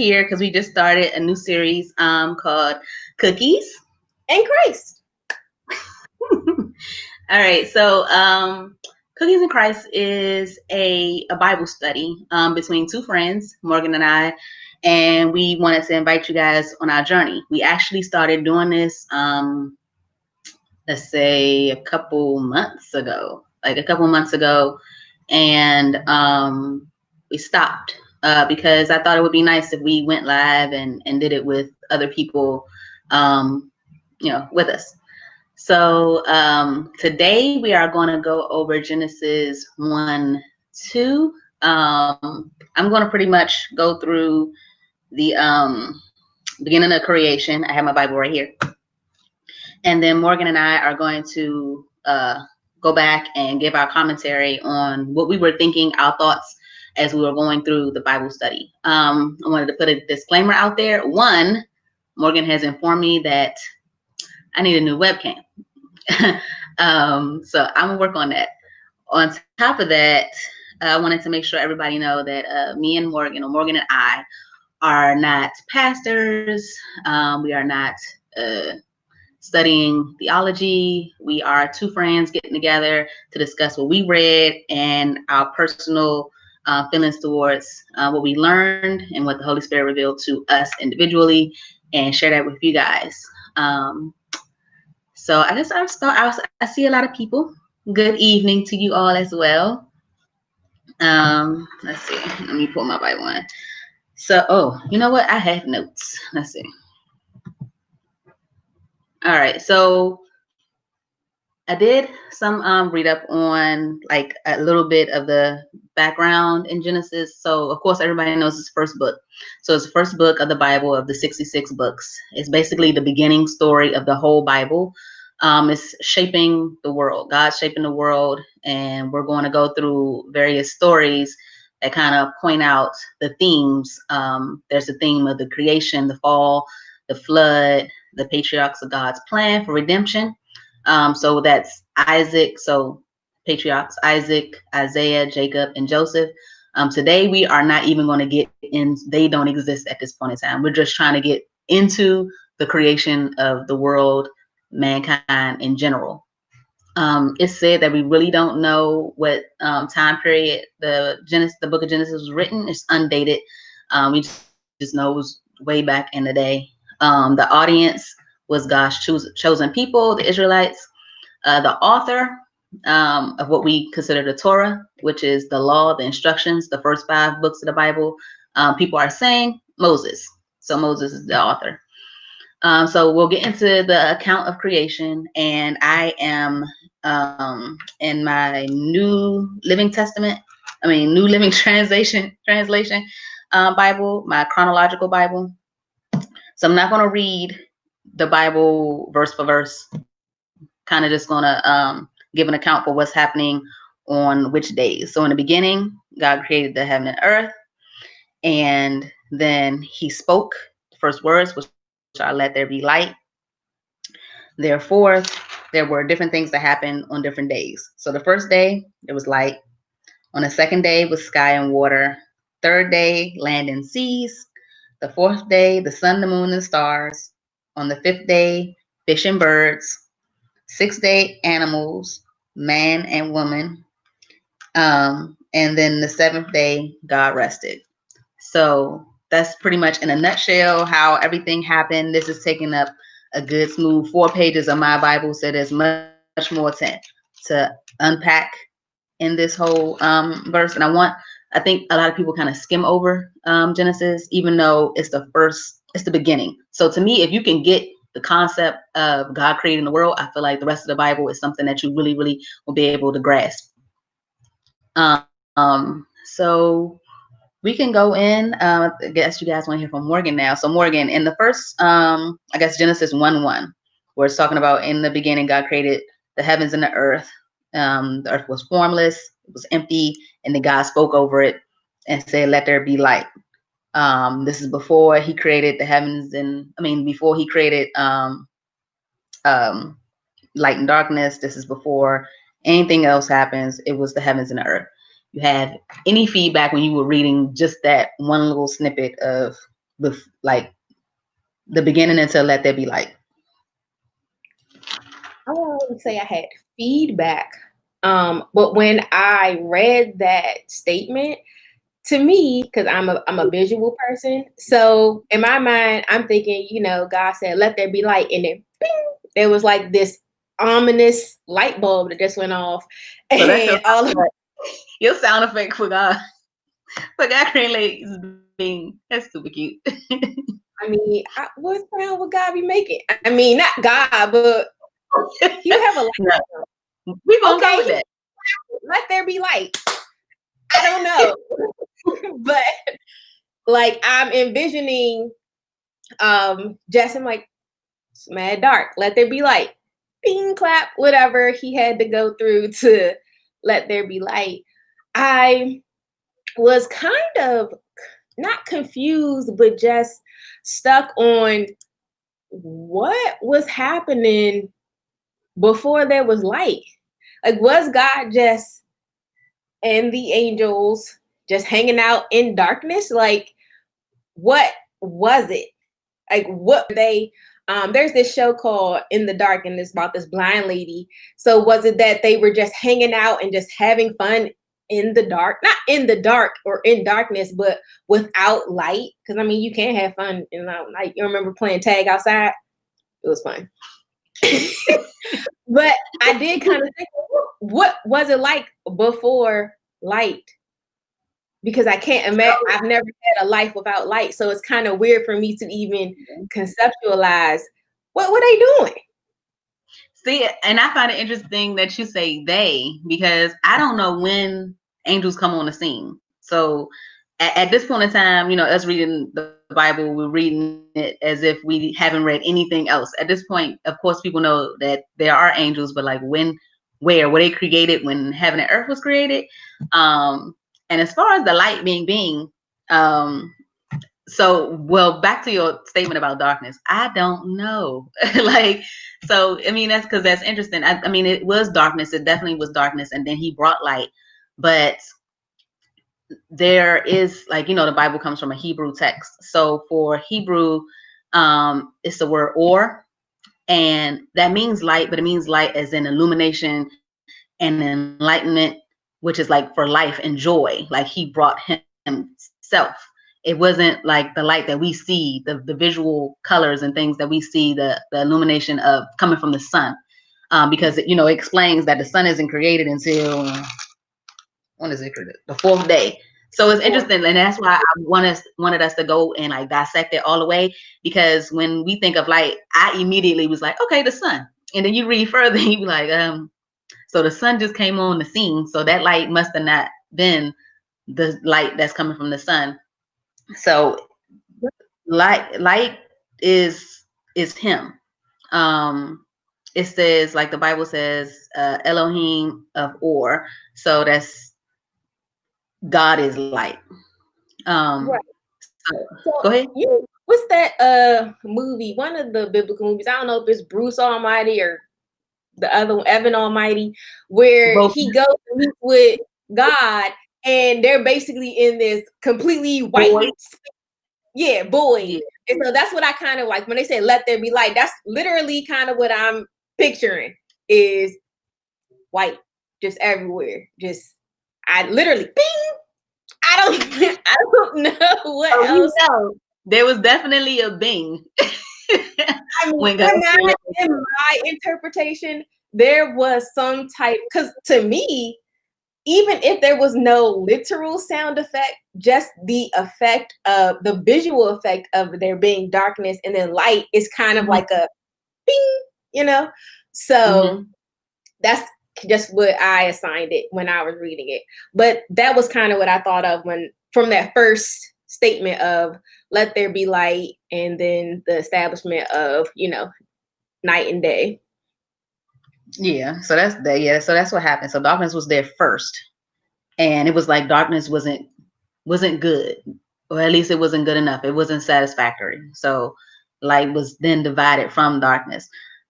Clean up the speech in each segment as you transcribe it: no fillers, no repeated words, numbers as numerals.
here because we just started a new series called Cookies and Christ. All right, so Cookies and Christ is a Bible study between two friends, Morgan and I, and we wanted to invite you guys on our journey. We actually started doing this, let's say a couple months ago, and we stopped because I thought it would be nice if we went live and did it with other people, with us. So today we are going to go over Genesis 1, 2. I'm going to pretty much go through the beginning of creation. I have my Bible right here. And then Morgan and I are going to go back and give our commentary on what we were thinking, our thoughts as we were going through the Bible study. I wanted to put a disclaimer out there. One, Morgan has informed me that I need a new webcam. So I'm gonna work on that. On top of that, I wanted to make sure everybody know that me and Morgan, or Morgan and I, are not pastors. We are not studying theology. We are two friends getting together to discuss what we read and our personal feelings towards what we learned and what the Holy Spirit revealed to us individually, and share that with you guys. So I guess I'll start. I see a lot of people. Good evening to you all as well. Let's see. Let me pull my Bible on. So, you know what? I have notes. Let's see. All right. So I did some read up on like a little bit of the background in Genesis. So of course everybody knows it's the first book. So it's the first book of the Bible of the 66 books. It's basically the beginning story of the whole Bible. It's shaping the world. God's shaping the world, and we're going to go through various stories that kind of point out the themes. There's a theme of the creation, the fall, the flood, the patriarchs of God's plan for redemption. So that's Isaac. So patriarchs, Isaac, Isaiah, Jacob, and Joseph. Today we are not even going to get in. They don't exist at this point in time. We're just trying to get into the creation of the world, mankind in general. It's said that we really don't know what time period the book of Genesis was written. It's undated. We just know it was way back in the day. The audience was God's chosen people, the Israelites. The author of what we consider the Torah, which is the law, the instructions, the first 5 books of the Bible, people are saying Moses. So Moses is the author. So we'll get into the account of creation, and I am in my New Living Translation Bible, my chronological Bible. So I'm not going to read the Bible verse for verse. Kind of just going to give an account for what's happening on which days. So in the beginning, God created the heaven and earth, and then he spoke the first words, which are let there be light. Therefore, there were different things that happened on different days. So the first day, there was light. On the second day was sky and water. Third day, land and seas. The fourth day, the sun, the moon, and stars. On the fifth day, fish and birds. Sixth day, animals, man and woman. And then the seventh day, God rested. So that's pretty much in a nutshell how everything happened. This is taking up a good smooth 4 pages of my Bible. So there's much more to unpack in this whole verse. And I think a lot of people kind of skim over Genesis, even though it's the beginning. So to me, if you can get the concept of God creating the world, I feel like the rest of the Bible is something that you really, really will be able to grasp. So we can go in. I guess you guys want to hear from Morgan now. So Morgan, in the first, I guess Genesis 1:1, where it's talking about in the beginning, God created the heavens and the earth. The earth was formless, it was empty, and then God spoke over it and said, "Let there be light." This is before he created the heavens, before he created light and darkness. This is before anything else happens. It was the heavens and the earth. You had any feedback when you were reading just that one little snippet of with like the beginning until let there be light? I wouldn't say I had feedback. But when I read that statement, to me, because I'm a visual person, so in my mind, I'm thinking, God said, "Let there be light," and then bing, there was like this ominous light bulb that just went off, So that's and all of your sound effect for God. For God created being, that's super cute. I mean, what sound would God be making? I mean, not God, but He would have a light. No, we gonna go with that. Let there be light. I don't know, but like I'm envisioning, Jess. I'm like, it's mad dark. Let there be light. Ping, clap, whatever he had to go through to let there be light. I was kind of not confused, but just stuck on what was happening before there was light. Like, was God just and the angels just hanging out in darkness? Like, what was it? Like, what they there's this show called In the Dark, and it's about this blind lady. So was it that they were just hanging out and just having fun in the dark? Not in the dark or in darkness, but without light. Because I mean, you can't have fun in light. You remember playing tag outside? It was fun. But I did kind of think, what was it like before light? Because I can't imagine, I've never had a life without light. So it's kind of weird for me to even conceptualize what were they doing? See, and I find it interesting that you say they, because I don't know when angels come on the scene. So at this point in time, us reading the Bible, we're reading it as if we haven't read anything else. At this point, of course, people know that there are angels, but like when, where, were they created when heaven and earth was created? And as far as the light being, so, well, back to your statement about darkness. I don't know. Like, so, I mean, that's because that's interesting. I mean, it was darkness. It definitely was darkness. And then he brought light. But there is, like, the Bible comes from a Hebrew text. So for Hebrew, it's the word or, and that means light, but it means light as in illumination and enlightenment, which is like for life and joy. Like he brought himself. It wasn't like the light that we see, the visual colors and things that we see, the illumination of coming from the sun, because it explains that the sun isn't created until, when is it created? The fourth day. So it's interesting, and that's why I wanted us to go and like dissect it all the way, because when we think of light, I immediately was like, okay, the sun, and then you read further, and you be like, so the sun just came on the scene, so that light must have not been the light that's coming from the sun. So light is him. It says, like the Bible says, Elohim of Or. So that's God is light. Right. So Go ahead. What's that movie? One of the biblical movies. I don't know if it's Bruce Almighty or the other one, Evan Almighty, where he goes to meet with God, and they're basically in this completely white. Boy. Yeah, boy. Yeah. And so that's what I kind of like when they say "let there be light." That's literally kind of what I'm picturing is white, just everywhere. Just I literally, bing. I don't know what else. There was definitely a bing. I mean, in my interpretation, there was some type, because to me, even if there was no literal sound effect, just the effect of the visual effect of there being darkness and then light is kind of like a bing, So that's just what I assigned it when I was reading it. But that was kind of what I thought of from that first statement of let there be light, and then the establishment of, night and day. Yeah. So that's that. Yeah. So that's what happened. So darkness was there first. And it was like darkness wasn't good, or at least it wasn't good enough. It wasn't satisfactory. So light was then divided from darkness.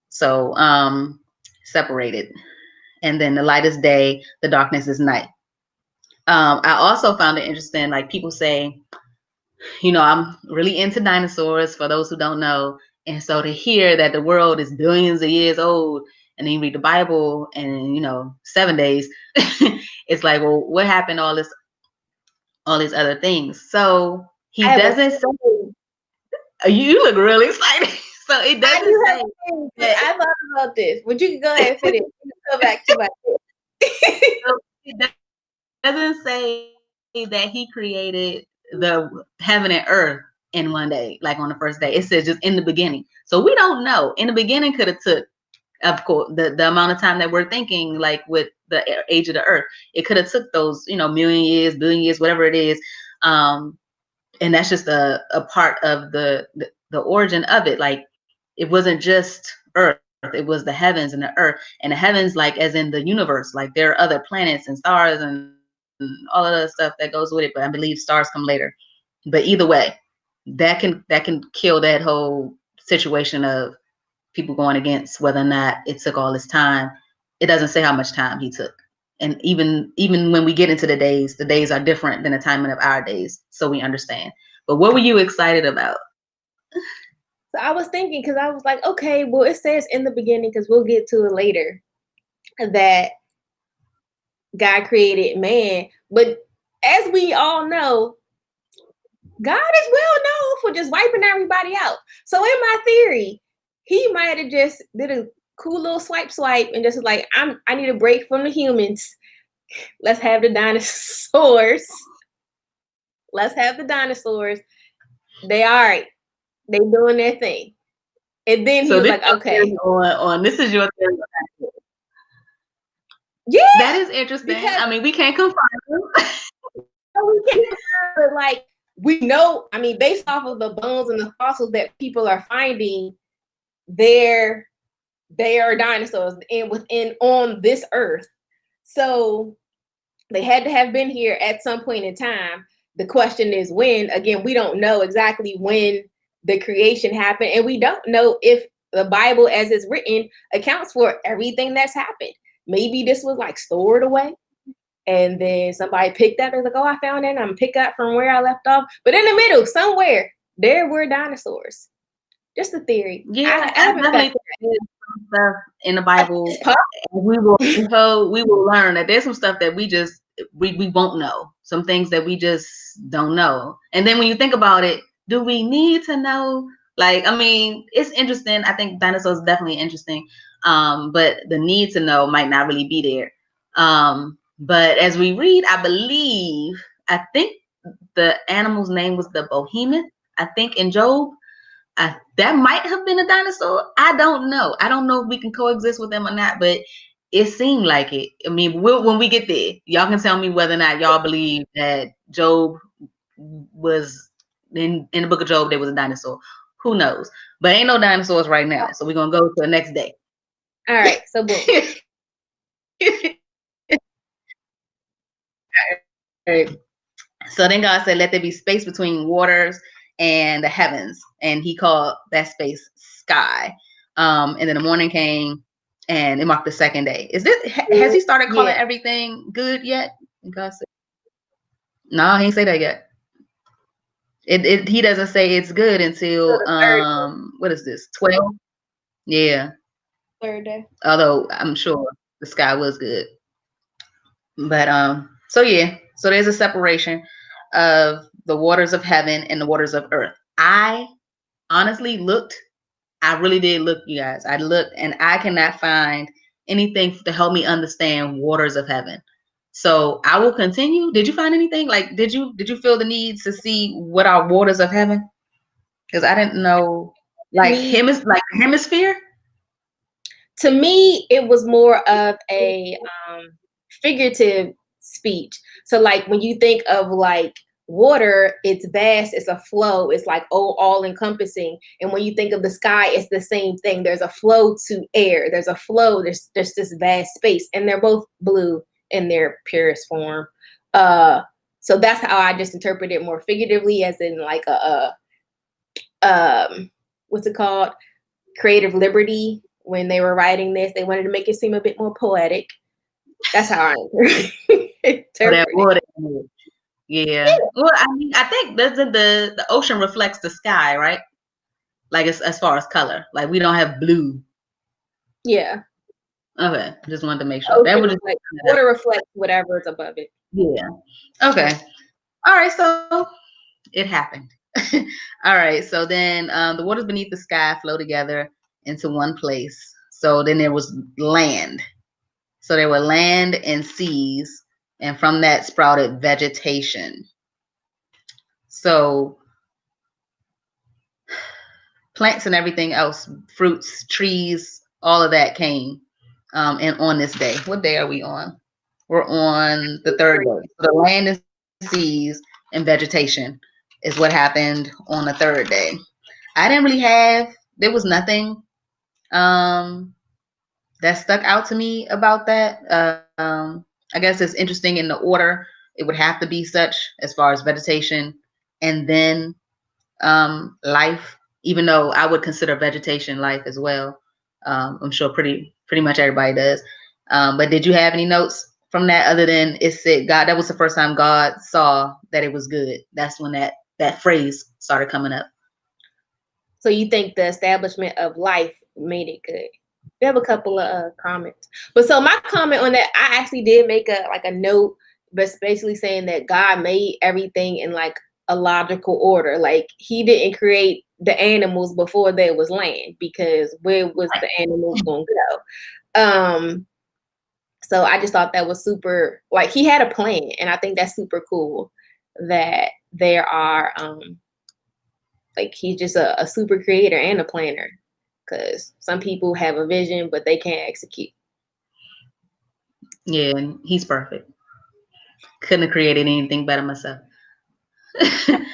So separated. And then the light is day, the darkness is night. I also found it interesting, like people say, I'm really into dinosaurs, for those who don't know. And so to hear that the world is billions of years old, and then you read the Bible and 7 days, it's like, well, what happened to all these other things? So he I have a doesn't say. You look really excited. So it I doesn't do have say a theory, but that. I thought about this. But you can go ahead and finish. You can go back to my It doesn't say that he created the heaven and earth in one day, like on the first day. It says just in the beginning. So we don't know. In the beginning could have took, of course, the amount of time that we're thinking, like with the age of the earth. It could have took those, million years, billion years, whatever it is. And that's just a part of the origin of it. Like, it wasn't just earth, it was the heavens and the earth. And the heavens, like as in the universe, like there are other planets and stars and all of the stuff that goes with it, but I believe stars come later. But either way, that can kill that whole situation of people going against whether or not it took all this time. It doesn't say how much time he took. And even when we get into the days are different than the timing of our days, so we understand. But what were you excited about? So I was thinking, because I was like, okay, well, it says in the beginning, because we'll get to it later, that God created man. But as we all know, God is well known for just wiping everybody out. So in my theory, he might have just did a cool little swipe and just like, I need a break from the humans. Let's have the dinosaurs. Let's have the dinosaurs. They all right. They doing their thing. And then he So was this like, okay. on this is your theory. Yeah. That is interesting. Because I mean, we can't confirm. we can't, but like we know, I mean, based off of the bones and the fossils that people are finding, they are dinosaurs and within on this earth. So they had to have been here at some point in time. The question is when. Again, we don't know exactly when the creation happened, and we don't know if the Bible, as it's written, accounts for everything that's happened. Maybe this was like stored away, and then somebody picked up. They're like, "Oh, I found it. I'm gonna pick up from where I left off." But in the middle, somewhere, there were dinosaurs. Just a theory. Yeah, I I haven't definitely fact. think there's some stuff in the Bible. It's possible. We will learn that there's some stuff that we won't know. Some things that we just don't know. And then when you think about it, do we need to know? Like, I mean, it's interesting. I think dinosaurs are definitely interesting. But the need to know might not really be there. But as we read, I think the animal's name was the behemoth. I think in Job. That might have been a dinosaur. I don't know. I don't know if we can coexist with them or not, but it seemed like it. I mean, when we get there, y'all can tell me whether or not y'all believe that Job was in the book of Job, there was a dinosaur. Who knows? But ain't no dinosaurs right now. So we're going to go to the next day. All right. So boom. Right. So then God said, let there be space between waters and the heavens. And he called that space sky. And then the morning came and it marked the second day. Has he started calling everything good yet? And God said, no, he ain't say that yet. He doesn't say it's good until what is this? 12? Yeah. Third day. Although I'm sure the sky was good. But so yeah, so there's a separation of the waters of heaven and the waters of earth. I honestly looked, I really did look, you guys. I looked and I cannot find anything to help me understand waters of heaven. So I will continue. Did you find anything? Like, did you feel the need to see what are waters of heaven? Because I didn't know, like hemisphere. To me, it was more of a figurative speech. So like when you think of like water, it's vast, it's a flow, it's like all encompassing. And when you think of the sky, it's the same thing. There's a flow to air, there's a flow, there's this vast space, and they're both blue in their purest form. So that's how I just interpret it more figuratively, as in like a what's it called? Creative liberty. When they were writing this, they wanted to make it seem a bit more poetic. That's how I interpret it. Yeah. Well, I mean, I think the ocean reflects the sky, right? Like as far as color, like we don't have blue. Yeah. Okay, just wanted to make sure that Ocean would. reflects, water reflects whatever is above it. Yeah. Okay. All right. So it happened. All right. So then the waters beneath the sky flow together into one place. So then there was land. So there were land and seas, and from that sprouted vegetation. So plants and everything else, fruits, trees, all of that came. And on this day, what day are we on? We're on the third day. So the land and seas and vegetation is what happened on the third day. I didn't really have, there was nothing um, that stuck out to me about that. I guess it's interesting in the order. It would have to be such as far as vegetation and then life, even though I would consider vegetation life as well. I'm sure pretty much everybody does. But did you have any notes from that other than it said God? That was the first time God saw that it was good. That's when that phrase started coming up. So you think the establishment of life made it good? We have a couple of comments, but so my comment on that, I actually did make a note, but it's basically saying that God made everything in like a logical order. Like he didn't create the animals before there was land, because where was the animals gonna go? So I just thought that was super, like he had a plan, and I think that's super cool that there are like he's just a super creator and a planner, because some people have a vision but they can't execute. Yeah, and he's perfect. Couldn't have created anything better myself.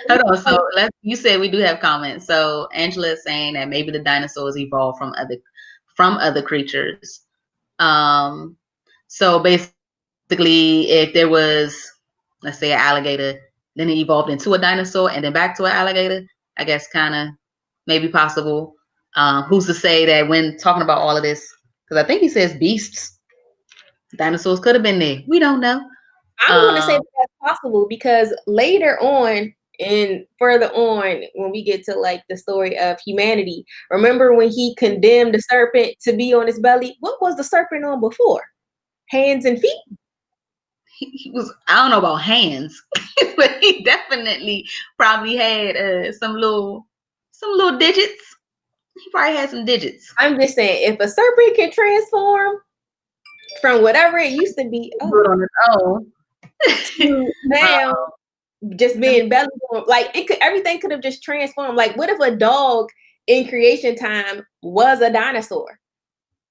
Hold on. So you said we do have comments. So Angela is saying that maybe the dinosaurs evolved from other creatures. Um, so basically, if there was, let's say, an alligator, then it evolved into a dinosaur and then back to an alligator, I guess kind of maybe possible. Who's to say that when talking about all of this? Because I think he says beasts, dinosaurs could have been there. We don't know. I'm going to say that's possible, because later on and further on, when we get to like the story of humanity, remember when he condemned the serpent to be on his belly? What was the serpent on before? Hands and feet? He was, I don't know about hands, but he definitely probably had some little digits. He probably had some digits. I'm just saying, if a serpent can transform from whatever it used to be, On its own. to now just being belly form, like it could, everything could have just transformed. Like, what if a dog in creation time was a dinosaur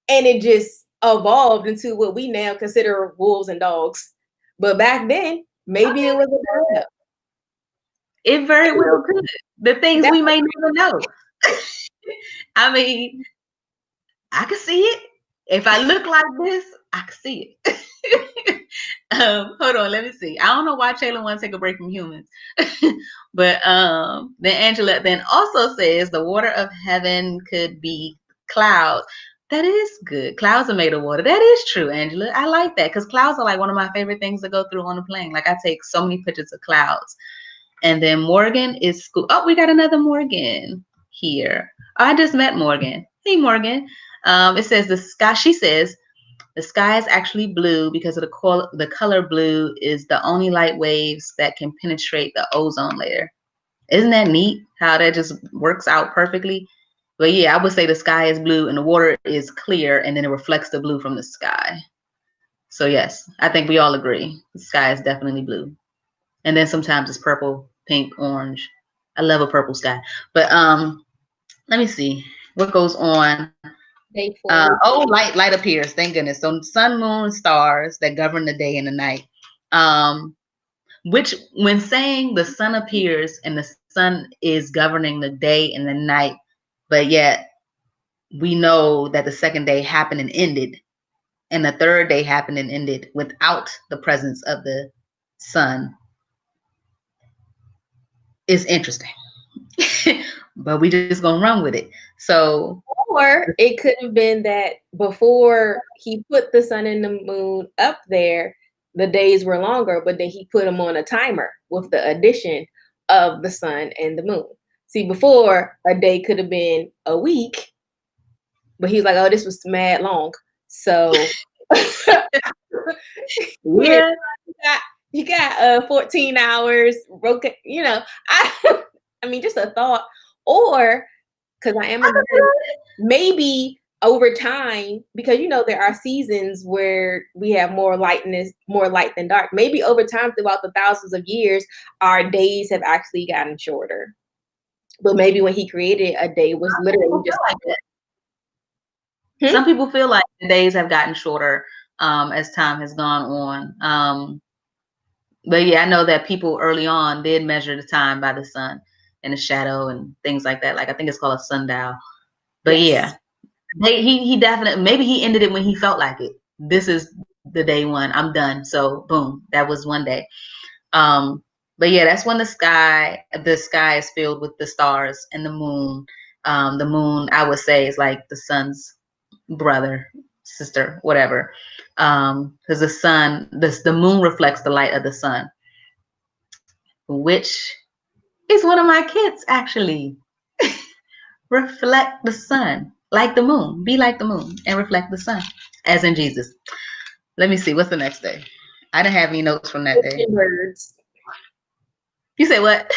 and it just evolved into what we now consider wolves and dogs? But back then, maybe it was a dino. It very well could. The things we may never know. I mean, I can see it. If I look like this, I can see it. Hold on, let me see. I don't know why Taylor wants to take a break from humans. But then Angela then also says the water of heaven could be clouds. That is good. Clouds are made of water. That is true, Angela. I like that because clouds are like one of my favorite things to go through on a plane. Like I take so many pictures of clouds. And then Morgan is school. Oh, we got another Morgan here. I just met Morgan. Hey, Morgan. It says the sky. She says the sky is actually blue because of the color blue is the only light waves that can penetrate the ozone layer. Isn't that neat? How that just works out perfectly. But yeah, I would say the sky is blue and the water is clear, and then it reflects the blue from the sky. So yes, I think we all agree the sky is definitely blue. And then sometimes it's purple, pink, orange. I love a purple sky. But let me see what goes on. Light appears. Thank goodness. So sun, moon, stars that govern the day and the night. Which when saying the sun appears and the sun is governing the day and the night, but yet we know that the second day happened and ended, and the third day happened and ended without the presence of the sun is interesting. But we just gonna run with it. So, or it could have been that before he put the sun and the moon up there, the days were longer, but then he put them on a timer with the addition of the sun and the moon. See, before a day could have been a week, but he was like, "Oh, this was mad long." So here Yeah. you got 14 hours broken. I I mean, just a thought, or because I am a nerd, maybe over time, because there are seasons where we have more lightness, more light than dark. Maybe over time, throughout the thousands of years, our days have actually gotten shorter. But maybe when he created a day was literally just Like that. hmm? Some people feel like the days have gotten shorter as time has gone on. But yeah, I know that people early on did measure the time by the sun and the shadow and things like that. Like I think it's called a sundial. But Yes. yeah, he definitely, maybe he ended it when he felt like it. This is the day one. I'm done. So boom, that was one day. Um, but yeah, that's when the sky is filled with the stars and the moon. The moon, I would say, is like the sun's brother, sister, whatever. Because the moon reflects the light of the sun, which is one of my kids actually. Reflect the sun like the moon. Be like the moon and reflect the sun, as in Jesus. Let me see. What's the next day? I didn't have any notes from that Fish day. and birds. You say what?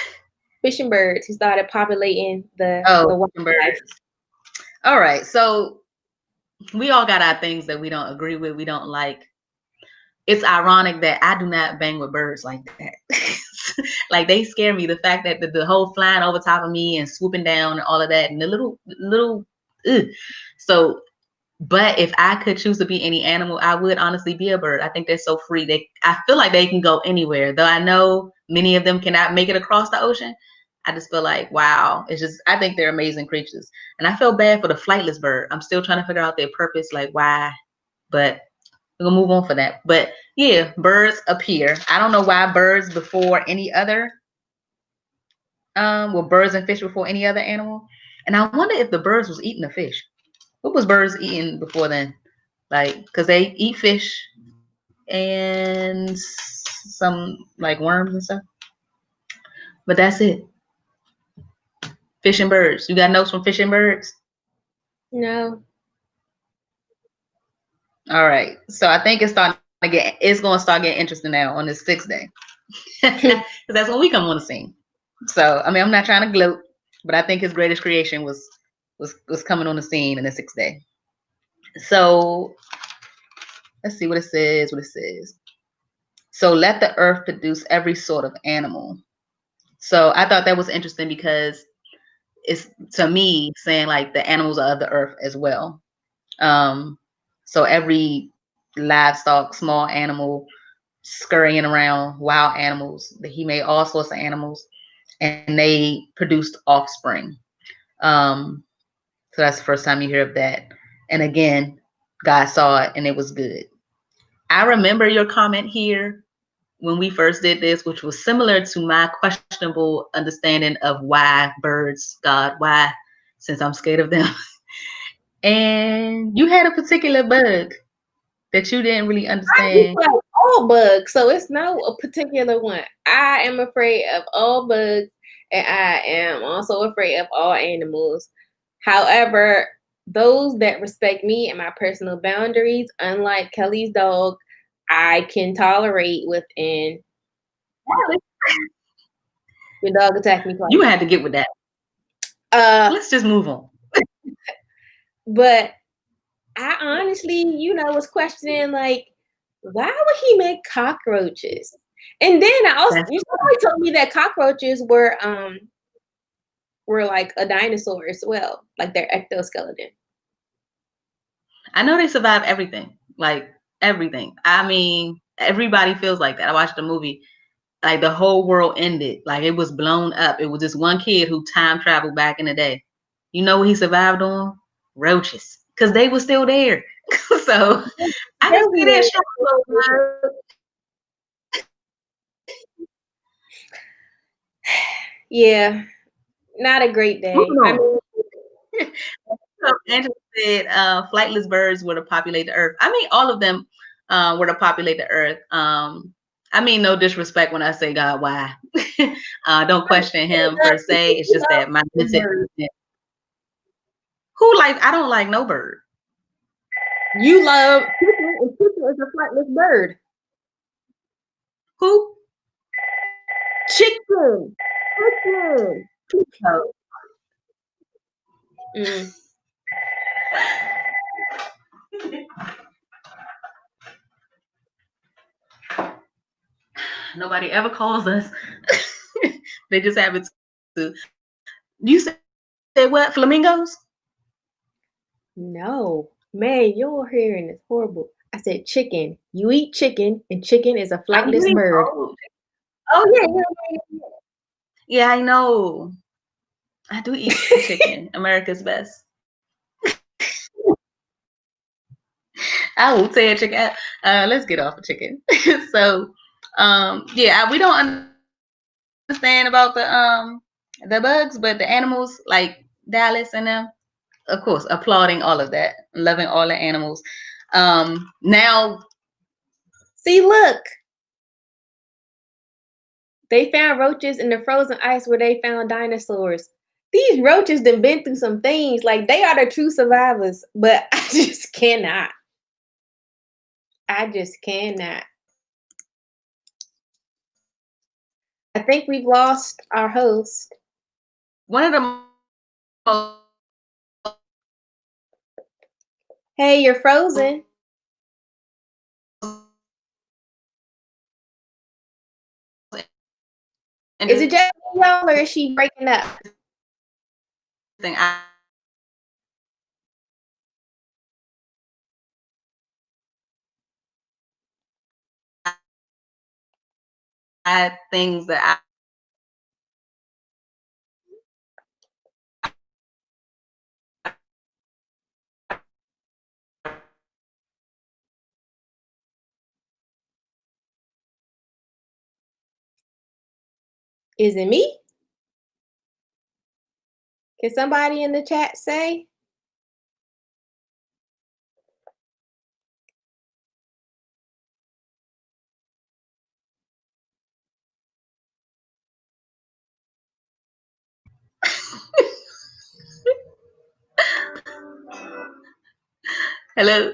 Fish and birds. He started populating the Oh, wildlife. birds. All right. So we all got our things that we don't agree with, we don't like. It's ironic that I do not bang with birds like that. Like they scare me. The fact that the whole flying over top of me and swooping down and all of that, and the little. Ugh. So, but if I could choose to be any animal, I would honestly be a bird. I think they're so free. I feel like they can go anywhere. Though I know many of them cannot make it across the ocean. I just feel like, wow, I think they're amazing creatures. And I feel bad for the flightless bird. I'm still trying to figure out their purpose, like why, but we're gonna move on for that. But yeah, birds appear. I don't know why birds before any other, well, birds and fish before any other animal. And I wonder if the birds was eating the fish. What was birds eating before then? Like, because they eat fish and some like worms and stuff. But that's it. Fish and birds. You got notes from fish and birds? No. All right. So I think it's gonna start getting interesting now on this 6th day. Because that's when we come on the scene. So I mean, I'm not trying to gloat, but I think his greatest creation was coming on the scene in the 6th day. So let's see what it says. What it says. So let the earth produce every sort of animal. So I thought that was interesting because it's to me saying like the animals are of the earth as well. Um, so every livestock, small animal, scurrying around, wild animals. He made all sorts of animals, and they produced offspring. So that's the first time you hear of that. And again, God saw it and it was good. I remember your comment here when we first did this, which was similar to my questionable understanding of why birds, God, why, since I'm scared of them. And you had a particular bug that you didn't really I do understand. like all bugs, so it's no a particular one. I am afraid of all bugs, and I am also afraid of all animals. However, those that respect me and my personal boundaries, unlike Kelly's dog, I can tolerate within. Your dog attacked me You twice. had to get with that. Uh, Let's just move on. but I honestly, was questioning like, why would he make cockroaches? And then I also, That's, somebody told me that cockroaches were like a dinosaur as well, like their ectoskeleton. I know they survive everything, like everything. I mean, everybody feels like that. I watched the movie, like the whole world ended, like it was blown up. It was just one kid who time traveled back in the day. You know what he survived on? Roaches, because they were still there. So I can see that Everywhere. show. Yeah, not a great day. Moving I on. mean, So Angela said flightless birds were to populate the earth. I mean, all of them were to populate the earth. I mean, no disrespect when I say God, why? Don't question him per se. It's just that my limited. Who like? I don't like no bird. You love chicken, and chicken is a flightless bird. Who? Chicken. No. Nobody ever calls us. They just happen to. You said what? Flamingos? No, man, your hearing is horrible. I said chicken. You eat chicken, and chicken is a flightless bird. Oh yeah. Yeah, I know. I do eat chicken. America's best. I will say a chicken. Let's get off of chicken. So, yeah, we don't understand about the bugs, but the animals like Dallas and them, of course, applauding all of that, loving all the animals. Now, see, look, they found roaches in the frozen ice where they found dinosaurs. These roaches done been through some things. Like, they are the true survivors, but I just cannot. I just cannot. I think we've lost our host. One of the most. Hey, you're frozen. Is it just y'all, or is she breaking up? Things that Is it me? Can somebody in the chat say? Hello.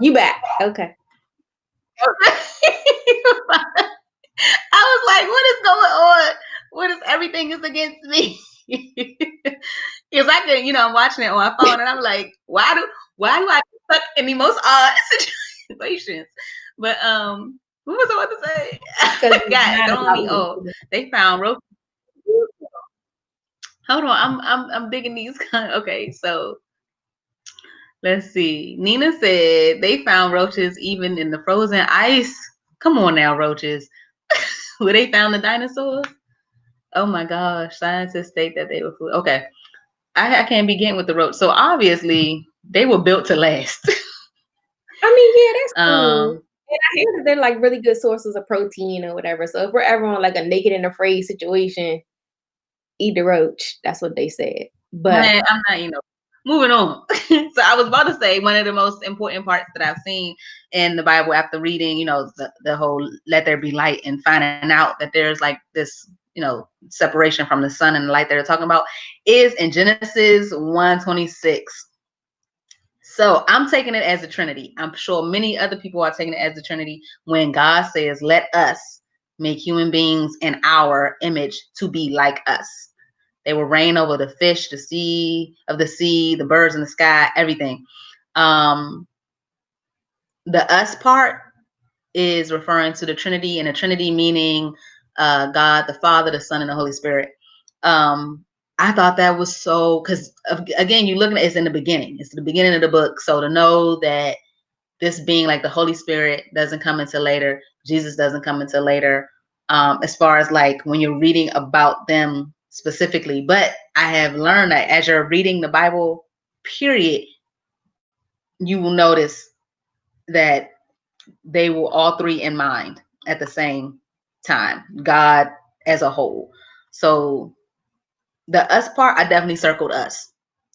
You back? Okay. I was like, what is going on? What is everything is against me? Because I can, I'm watching it on my phone and I'm like, why do I get stuck in the most odd situations? But what was I about to say? I forgot. Don't me. Oh, they found roaches. Hold on, I'm digging these. Okay, so let's see. Nina said they found roaches even in the frozen ice. Come on now, roaches. Where they found the dinosaurs? Oh my gosh, scientists state that they were food. Okay, I can't begin with the roach. So obviously they were built to last. I mean, yeah, that's cool. And I hear that they're like really good sources of protein or whatever. So if we're ever on like a naked and afraid situation, eat the roach. That's what they said. But man, I'm not, moving on. So I was about to say one of the most important parts that I've seen in the Bible after reading, the whole let there be light and finding out that there's like this, separation from the sun and the light that they're talking about is in Genesis 1:26. So I'm taking it as a Trinity. I'm sure many other people are taking it as a Trinity when God says, let us make human beings in our image to be like us. They will reign over the fish, the sea, the birds in the sky, everything. The us part is referring to the Trinity, and the Trinity meaning God, the Father, the Son, and the Holy Spirit. I thought that was so, because again, you're looking at it's in the beginning. It's the beginning of the book. So to know that this being like the Holy Spirit doesn't come until later, Jesus doesn't come until later, as far as like when you're reading about them specifically. But I have learned that as you're reading the Bible, period, you will notice that they were all three in mind at the same time, God as a whole. So the us part, I definitely circled us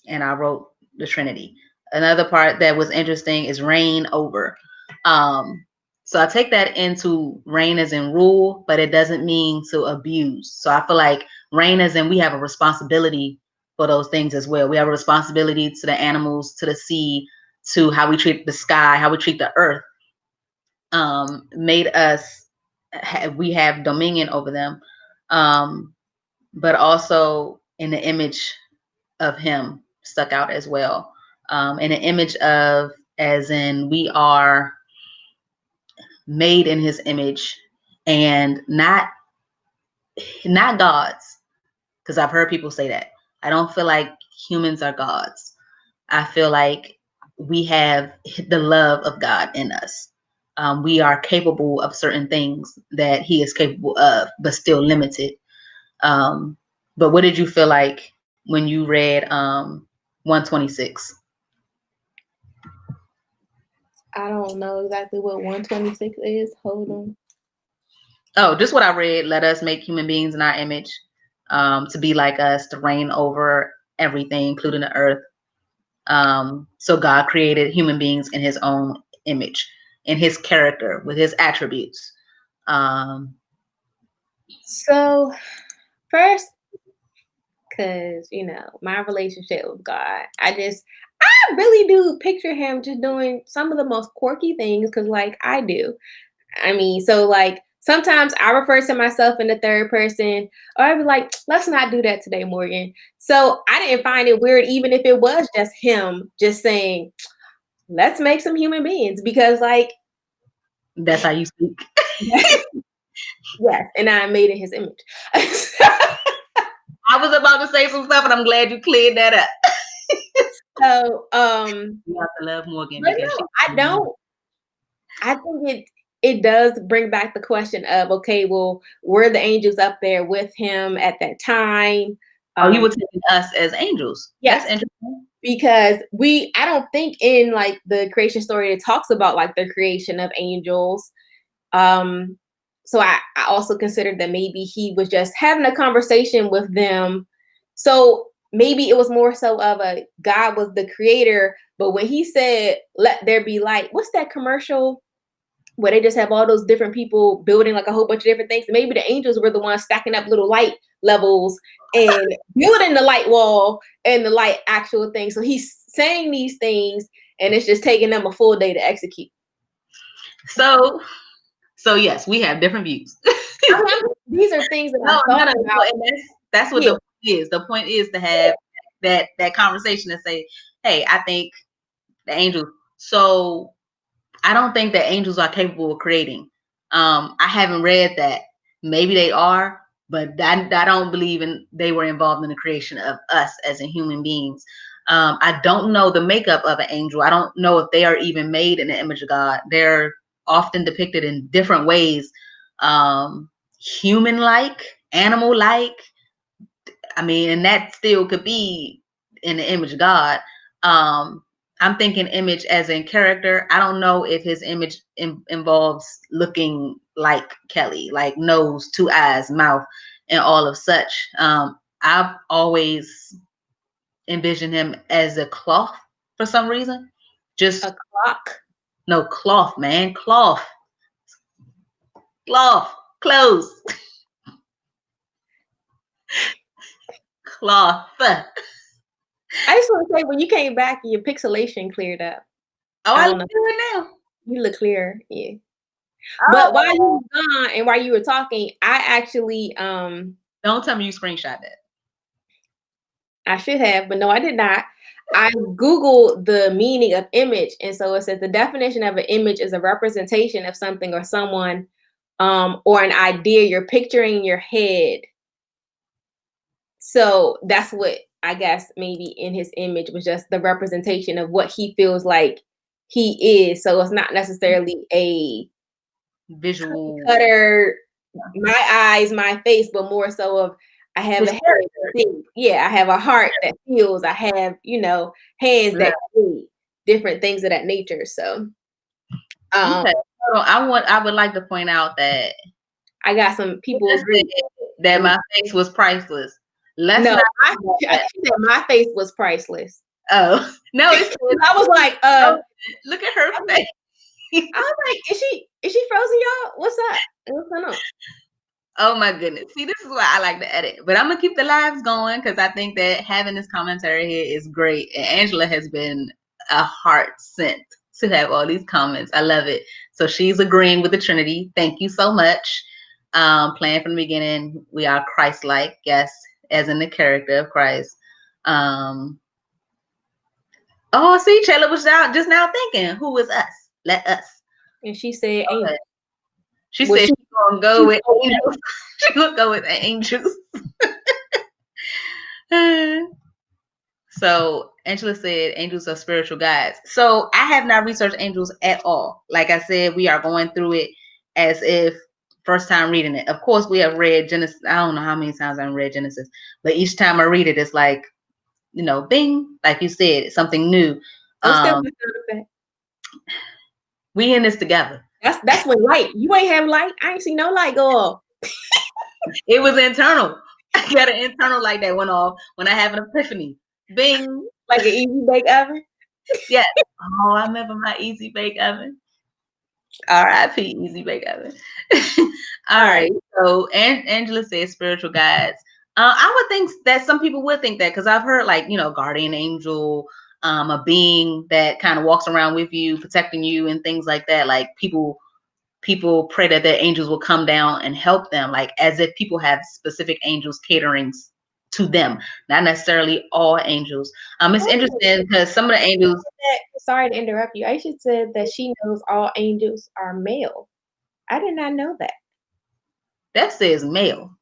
and I wrote the Trinity. Another part that was interesting is reign over. So I take that into reign as in rule, but it doesn't mean to abuse. So I feel like reign as in we have a responsibility for those things as well. We have a responsibility to the animals, to the sea, to how we treat the sky, how we treat the earth. Made us, we have dominion over them, but also in the image of him stuck out as well. In an image of, as in we are made in his image and not gods, because I've heard people say that. I don't feel like humans are gods. I feel like we have the love of God in us. We are capable of certain things that he is capable of, but still limited. But what did you feel like when you read 126? I don't know exactly what 126 is. Hold on. Oh, just what I read. Let us make human beings in our image, to be like us, to reign over everything, including the earth. So God created human beings in his own image, in his character, with his attributes. So first, because my relationship with God, I really do picture him just doing some of the most quirky things, because like I do. I mean, so like sometimes I refer to myself in the third person, or I'd be like, let's not do that today, Morgan. So I didn't find it weird, even if it was just him just saying, let's make some human beings, because like That's how you speak. yes, and I made in his image. I was about to say some stuff, and I'm glad you cleared that up. So You have to love Morgan but because no, I don't. I think it does bring back the question of, okay, well, were the angels up there with him at that time? Oh, you were taking us as angels. That's Yes, interesting. because I don't think in like the creation story it talks about like the creation of angels. So I also considered that maybe he was just having a conversation with them. So maybe it was more so of a God was the creator, but when he said, let there be light, what's that commercial where they just have all those different people building like a whole bunch of different things? Maybe the angels were the ones stacking up little light levels and building the light wall and the light actual thing. So he's saying these things and it's just taking them a full day to execute. So yes, we have different views. These are things that No, I thought about. and that's what the point is. The point is to have that conversation and say, hey, I think the angels. So I don't think that angels are capable of creating. I haven't read that. Maybe they are, but I don't believe they were involved in the creation of us as in human beings. I don't know the makeup of an angel. I don't know if they are even made in the image of God. They're often depicted in different ways, human-like, animal-like. I mean, and that still could be in the image of God. I'm thinking image as in character. I don't know if his image involves looking like Kelly, like nose, two eyes, mouth, and all of such. I've always envisioned him as a cloth for some reason. Just A clock. no cloth, man, cloth, clothes, cloth. I just want to say, when you came back, your pixelation cleared up. Oh, I I don't look know. good now. You look clear. Yeah. Oh, But while you were gone and while you were talking, I actually don't tell me you screenshot that. I should have, but no, I did not. I Googled the meaning of image. And so it says the definition of an image is a representation of something or someone, or an idea you're picturing in your head. So that's what I guess maybe in his image was just the representation of what he feels like he is. So it's not necessarily a Visual cutter, my eyes, my face, but more so of I have a head that thinks. Yeah, I have a heart that feels. I have, hands that create different things of that nature. So Okay. I would like to point out that I got some people agree. that my face was priceless. Let's No, not I said my face was priceless. oh no, it's I was like, look at her face. I was like, is she frozen, y'all? What's up? What's going on? Oh my goodness. See, this is why I like to edit. But I'm gonna keep the lives going because I think that having this commentary here is great. And Angela has been a heart sent to have all these comments. I love it. So she's agreeing with the Trinity. Thank you so much. Playing from the beginning, we are Christ-like, yes, as in the character of Christ. Oh, see, Chayla was out just now thinking, who is us? Let us. And she said, "Angel." She said she's gonna go with angels. She's gonna go with angels. So Angela said angels are spiritual guides. So I have not researched angels at all. Like I said, we are going through it as if first time reading it. Of course, we have read Genesis. I don't know how many times I've read Genesis, but each time I read it, it's like, bing, like you said, something new. We in this together. That's when light. You ain't have light. I ain't see no light go off. It was internal. I got an internal light that went off when I have an epiphany. Bing. Like an easy bake oven. Yeah. Oh, I remember my easy bake oven. R.I.P. Easy Bake Oven. All right. So Angela says spiritual guides. I would think that some people would think that because I've heard guardian angel, a being that kind of walks around with you, protecting you and things like that. Like people pray that their angels will come down and help them, like as if people have specific angels catering to them, not necessarily all angels. It's interesting because some of the angels. Sorry to interrupt you. Aisha said that she knows all angels are male. I did not know that. That says male.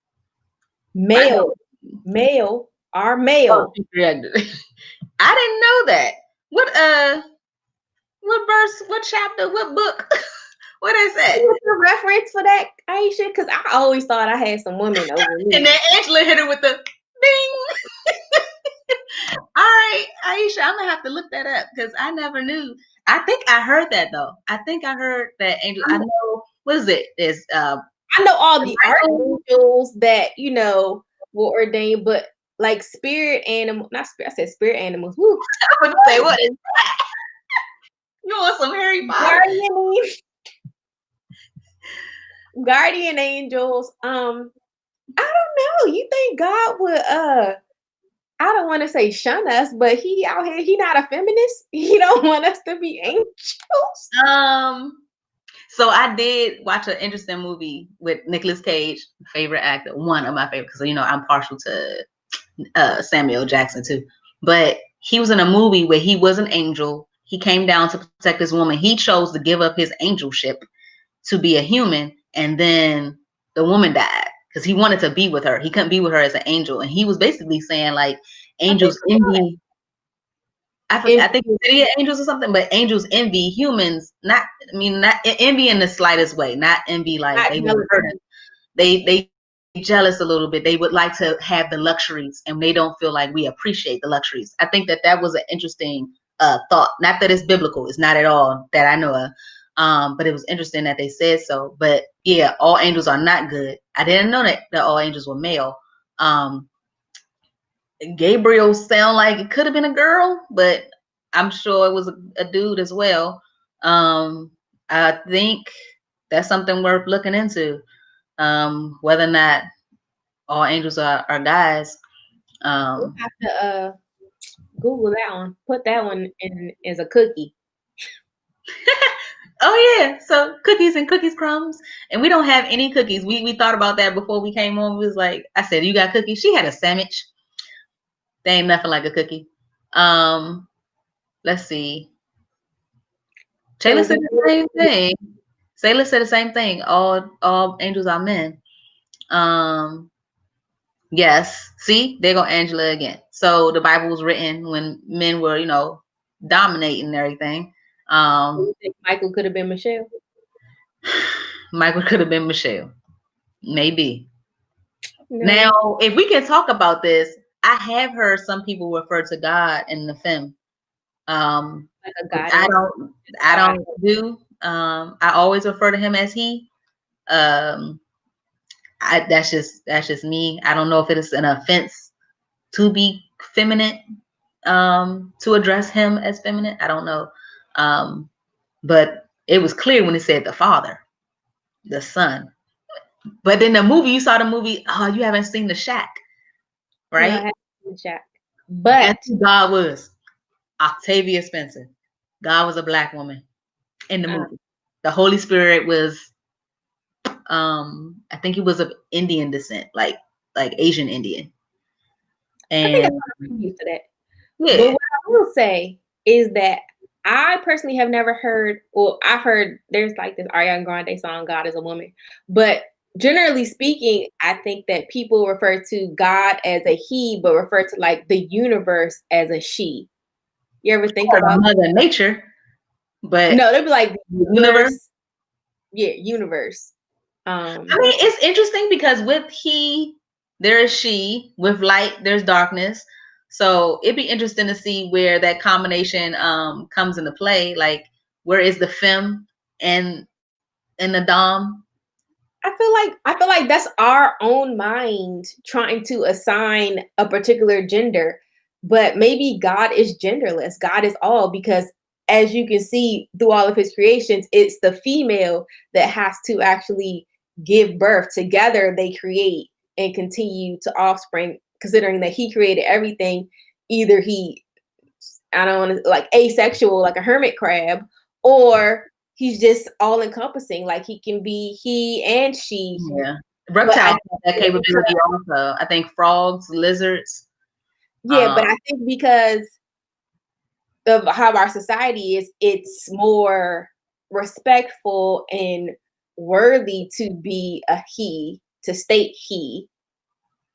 Male are male. Oh, I didn't know that. What verse? What chapter? What book? What is that? What's the reference for that, Aisha? Because I always thought I had some women over me. And then Angela hit her with the ding. All right, Aisha, I'm gonna have to look that up because I never knew. I think I heard that though. I think I heard that angel. I know what is it? Is I know all the archangels that were ordained, but like spirit animal, not spirit. I said spirit animals. Woo. I would say what is that? You want some Harry Potter? Guardian angels. I don't know. You think God would I don't want to say shun us, but he out here, he not a feminist. He don't want us to be angels. So I did watch an interesting movie with Nicolas Cage, favorite actor, one of my favorites, because I'm partial to Samuel Jackson too. But he was in a movie where he was an angel. He came down to protect this woman. He chose to give up his angelship to be a human, and then the woman died because he wanted to be with her. He couldn't be with her as an angel, and he was basically saying like angels envy. I think city of angels or something, but angels envy humans. Not envy in the slightest way. Not envy like not they would hurt us. They jealous a little bit. They would like to have the luxuries, and they don't feel like we appreciate the luxuries. I think that was an interesting thought. Not that it's biblical. It's not at all that I know of. But it was interesting that they said so. But yeah, all angels are not good. I didn't know that all angels were male. Gabriel sound like it could have been a girl, but I'm sure it was a dude as well. I think that's something worth looking into. Whether or not all angels are guys. We'll have to Google that one. Put that one in as a cookie. Oh yeah, so cookies and cookies crumbs, and we don't have any cookies. We thought about that before we came on. We was like, I said, you got cookies? She had a sandwich. They ain't nothing like a cookie. Let's see. Taylor said the same thing. Sailor said the same thing. All angels are men. Yes. See, there go Angela again. So the Bible was written when men were, dominating and everything. You think Michael could have been Michelle? Michael could have been Michelle. Maybe. No. Now, if we can talk about this, I have heard some people refer to God in the femme. Like a God. I don't do. I always refer to him as he. That's just me. I don't know if it is an offense to be feminine, to address him as feminine. I don't know. But it was clear when it said the Father, the Son. But then the movie, you saw the movie, oh, you haven't seen The Shack, No, I right? haven't seen the Shack. Guess But who God was? Octavia Spencer. God was a black woman in the movie. The Holy Spirit was, I think he was of Indian descent, like Asian Indian. I think And I'm used to that. yeah, But what I will say is that I personally have never heard, well, I've heard there's like this Ariana Grande song, God is a Woman. But generally speaking, I think that people refer to God as a he, but refer to like the universe as a she. You ever think or about Mother Nature, but No, they'd be like the universe. Yeah, universe. I mean, it's interesting because with he, there is she. With light, there's darkness. So it'd be interesting to see where that combination comes into play. Like, where is the femme and the dom? I feel like that's our own mind trying to assign a particular gender, but maybe God is genderless. God is all, because as you can see through all of his creations, it's the female that has to actually give birth. Together they create and continue to offspring, considering that he created everything. Either he, I don't want to, like, asexual, like a hermit crab, or he's just all encompassing, like he can be he and she. Yeah, But reptiles have that capability also. I think frogs, lizards. but I think because of how our society is, it's more respectful and worthy to be a he, to state he,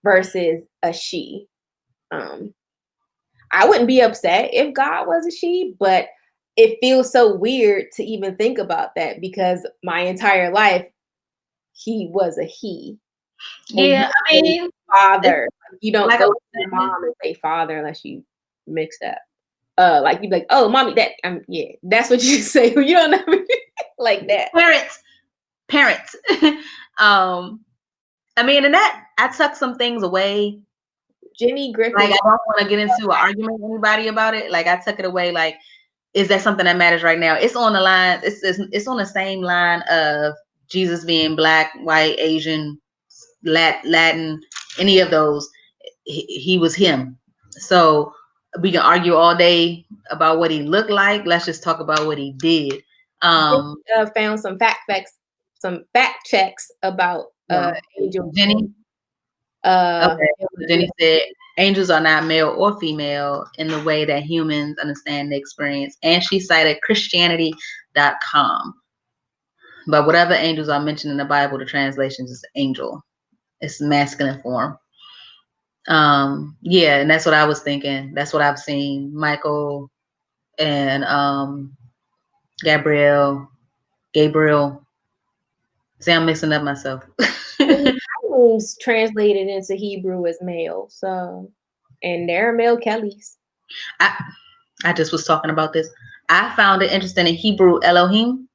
versus a she. I wouldn't be upset if God was a she, but it feels so weird to even think about that, because my entire life he was a he. And Yeah, I mean, father. You don't like I go was to your saying, mom and say father unless you mixed up. Like you'd be like, oh, mommy, that. Yeah, that's what you say. You don't know like that. parents. I mean, and that I took some ththings away. Jenny Like, Griffin. I don't want to get into an argument with anybody about it. Like, I took it away. Like, is that something that matters right now? It's on the line. It's on the same line of Jesus being black, white, Asian, Latin, any of those. He was him. So we can argue all day about what he looked like. Let's just talk about what he did. Found some some fact checks about angel. Jenny. Uh, Okay. So Jenny said angels are not male or female in the way that humans understand the experience. And she cited Christianity.com. But whatever angels are mentioned in the Bible, the translations is angel. It's masculine form. Yeah, and that's what I was thinking. That's what I've seen. Michael and Gabriel. See, I'm mixing up myself. Titles translated into Hebrew as male, so, and there are male Kellys. I just was talking about this. I found it interesting in Hebrew, Elohim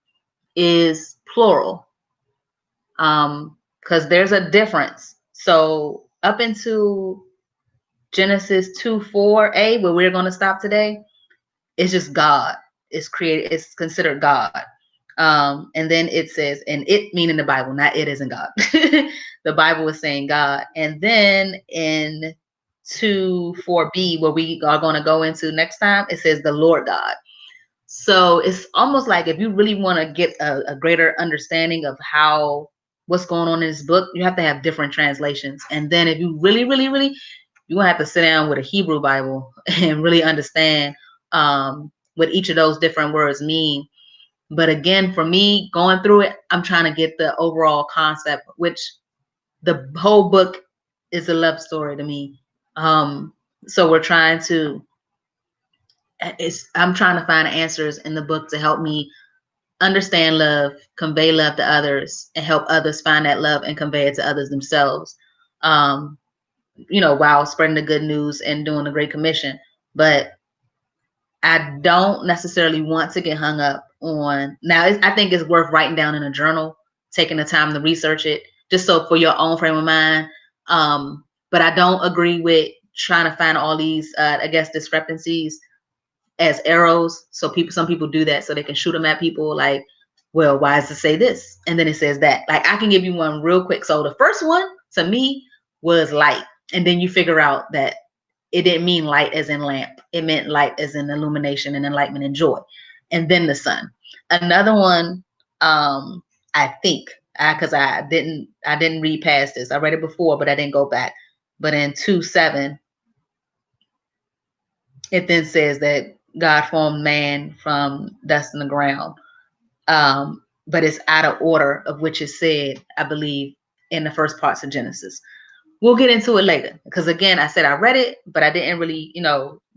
is plural. Because there's a difference. So up into Genesis 2:4a, where we're going to stop today, it's just God. It's considered God. And then it says, and it meaning the Bible, not it isn't God. The Bible is saying God. And then in 2:4b, where we are going to go into next time, it says the Lord God. So it's almost like if you really want to get a greater understanding of what's going on in this book, you have to have different translations. And then if you really, really, really, you're going to have to sit down with a Hebrew Bible and really understand what each of those different words mean. But again, for me, going through it, I'm trying to get the overall concept, which the whole book is a love story to me. So we're trying to, I'm trying to find answers in the book to help me understand love, convey love to others, and help others find that love and convey it to others themselves. While spreading the good news and doing the Great Commission. But I don't necessarily want to get hung up on now. I think it's worth writing down in a journal, taking the time to research it, just so for your own frame of mind. But I don't agree with trying to find all these, I guess, discrepancies as arrows. So some people do that so they can shoot them at people, like well, why does it say this? And then it says that. Like, I can give you one real quick. So the first one to me was light. And then you figure out that it didn't mean light as in lamp. It meant light as in illumination and enlightenment and joy. And then the sun. Another one, I think, because I didn't read past this. I read it before, but I didn't go back. But in 2:7, it then says that God formed man from dust in the ground. But it's out of order of which is said, I believe, in the first parts of Genesis. We'll get into it later because, again, I said I read it, but I didn't really,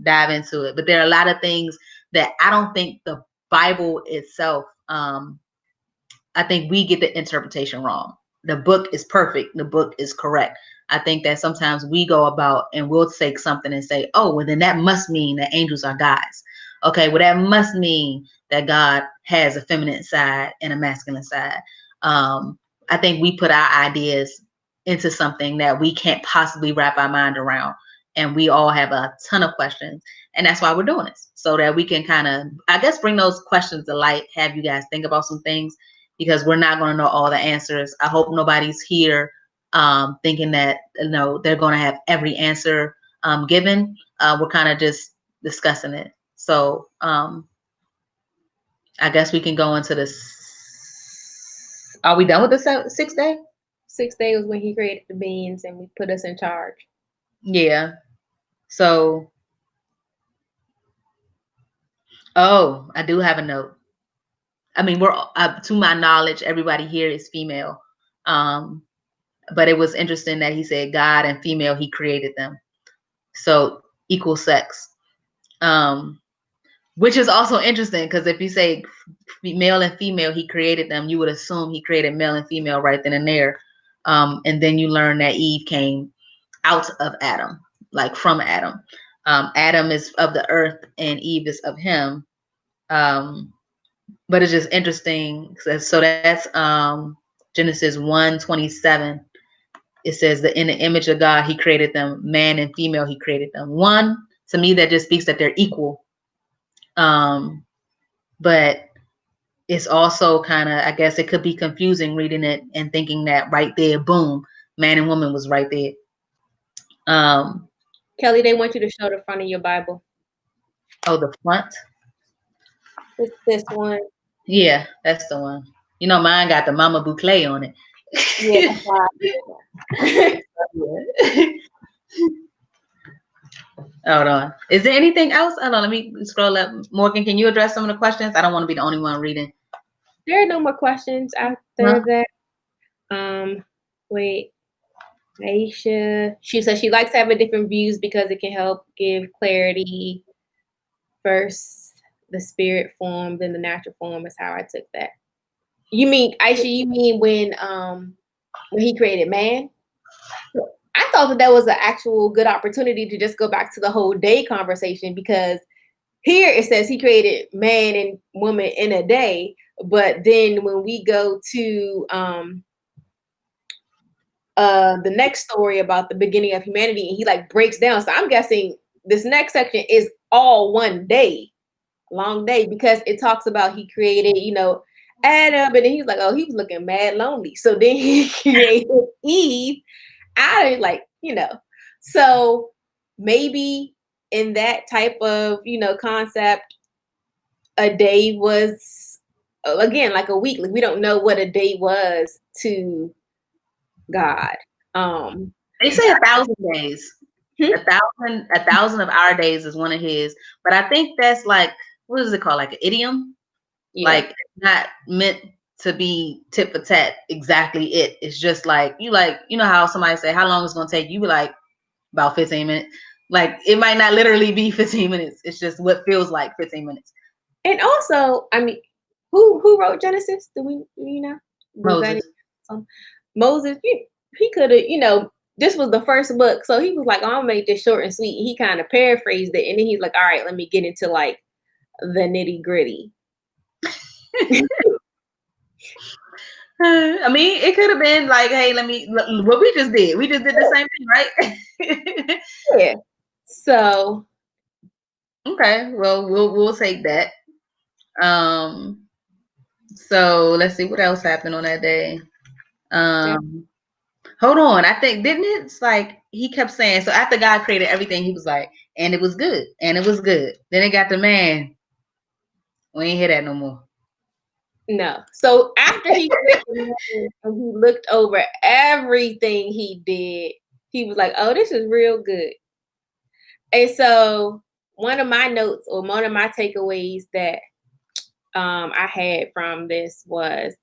dive into it. But there are a lot of things that I don't think the Bible itself, I think we get the interpretation wrong. The book is perfect. The book is correct. I think that sometimes we go about and we'll take something and say, oh, well, then that must mean that angels are gods. Okay, well, that must mean that God has a feminine side and a masculine side. I think we put our ideas into something that we can't possibly wrap our mind around. And we all have a ton of questions. And that's why we're doing this, so that we can kind of, I guess, bring those questions to light, have you guys think about some things, because we're not going to know all the answers. I hope nobody's here thinking that they're going to have every answer given. We're kind of just discussing it. So I guess we can go into this. Are we done with the 6th day? 6th day was when he created the beings and we put us in charge. Yeah. So, I do have a note. I mean, we're to my knowledge, everybody here is female. But it was interesting that he said God and female, he created them. So equal sex. Which is also interesting because if you say male and female, he created them, you would assume he created male and female right then and there. And then you learn that Eve came out of Adam, like from Adam. Adam is of the earth and Eve is of him. But it's just interesting. So that's Genesis 1:27. It says that in the image of God, he created them, man and female, he created them. One, to me, that just speaks that they're equal. But it's also kind of, I guess it could be confusing reading it and thinking that right there, boom, man and woman was right there. Kelly, they want you to show the front of your Bible. Oh, the front? It's this one. Yeah, that's the one. Mine got the Mama Boucle on it. Yeah, that's why. Hold on. Is there anything else? Hold on, let me scroll up. Morgan, can you address some of the questions? I don't want to be the only one reading. There are no more questions after that. Wait. Aisha, she says she likes having different views because it can help give clarity. First, the spirit form, then the natural form is how I took that. You mean, Aisha, you mean when he created man? I thought that was an actual good opportunity to just go back to the whole day conversation, because here it says he created man and woman in a day, but then when we go to the next story about the beginning of humanity, and he like breaks down. So I'm guessing this next section is all one day, long day, because it talks about he created, Adam, and then he's like, oh, he was looking mad lonely. So then he created Eve out of so maybe in that type of, concept, a day was, again, like a week. Like, we don't know what a day was to God. They say 1,000 days. 1,000 of our days is one of his. But I think that's like, what is it called? Like an idiom? Yeah. Like, not meant to be tit for tat exactly it. It's just like, how somebody say, how long it's going to take? You be like, about 15 minutes. Like, it might not literally be 15 minutes. It's just what feels like 15 minutes. And also, I mean, who wrote Genesis? Do we know? Moses. Moses, he could have, this was the first book. So he was like, I'll make this short and sweet. He kind of paraphrased it. And then he's like, all right, let me get into like the nitty gritty. I mean, it could have been like, hey, what we just did. We just did the same thing, right? Yeah. So. Okay. Well, we'll take that. So let's see what else happened on that day. Hold on. I think didn't it's like he kept saying so after God created everything, he was like, and it was good, and it was good. Then it got the man. We ain't hear that no more. No. So after he created the man and he looked over everything he did, he was like, "Oh, this is real good." And so one of my notes or one of my takeaways that I had from this was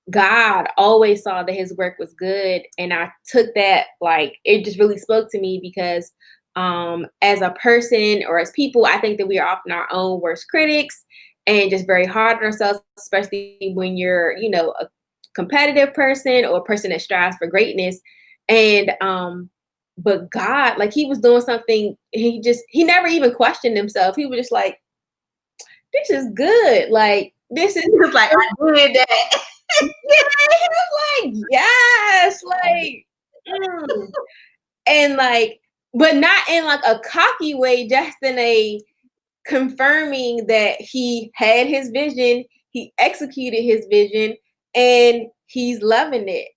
God always saw that his work was good. And I took that, like, it just really spoke to me because as a person or as people, I think that we are often our own worst critics and just very hard on ourselves, especially when you're, a competitive person or a person that strives for greatness. And but God, like he was doing something, he never even questioned himself. He was just like, this is good. Like this is He was like, I did that. yeah, he was like, yes, like, and like, but not in like a cocky way, just in a confirming that he had his vision, he executed his vision, and he's loving it.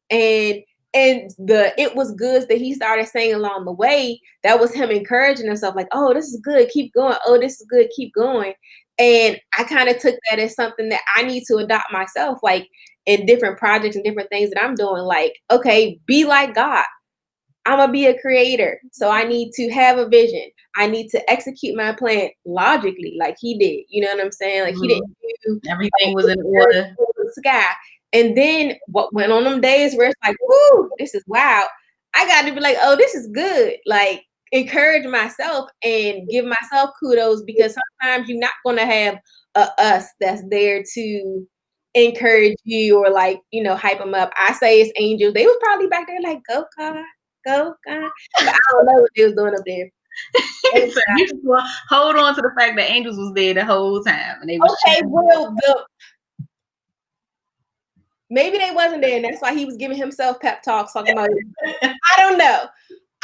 And the it was good that he started saying along the way, that was him encouraging himself, like, oh, this is good, keep going. Oh, this is good, keep going. And I kind of took that as something that I need to adopt myself, like in different projects and different things that I'm doing. Like, okay, be like God. I'm gonna be a creator, so I need to have a vision. I need to execute my plan logically, like he did. You know what I'm saying? Like he didn't do Everything was in order. the sky. And then what went on them days where it's like, whoo, this is wild. I got to be like, oh, this is good. Like encourage myself and give myself kudos because sometimes you're not gonna have a us that's there to encourage you or like hype them up. I say it's angels. They was probably back there like, go God, go God. But I don't know what they was doing up there. So you just hold on to the fact that angels was there the whole time and they was Okay, well, maybe they wasn't there, and that's why he was giving himself pep talks talking about it. I don't know.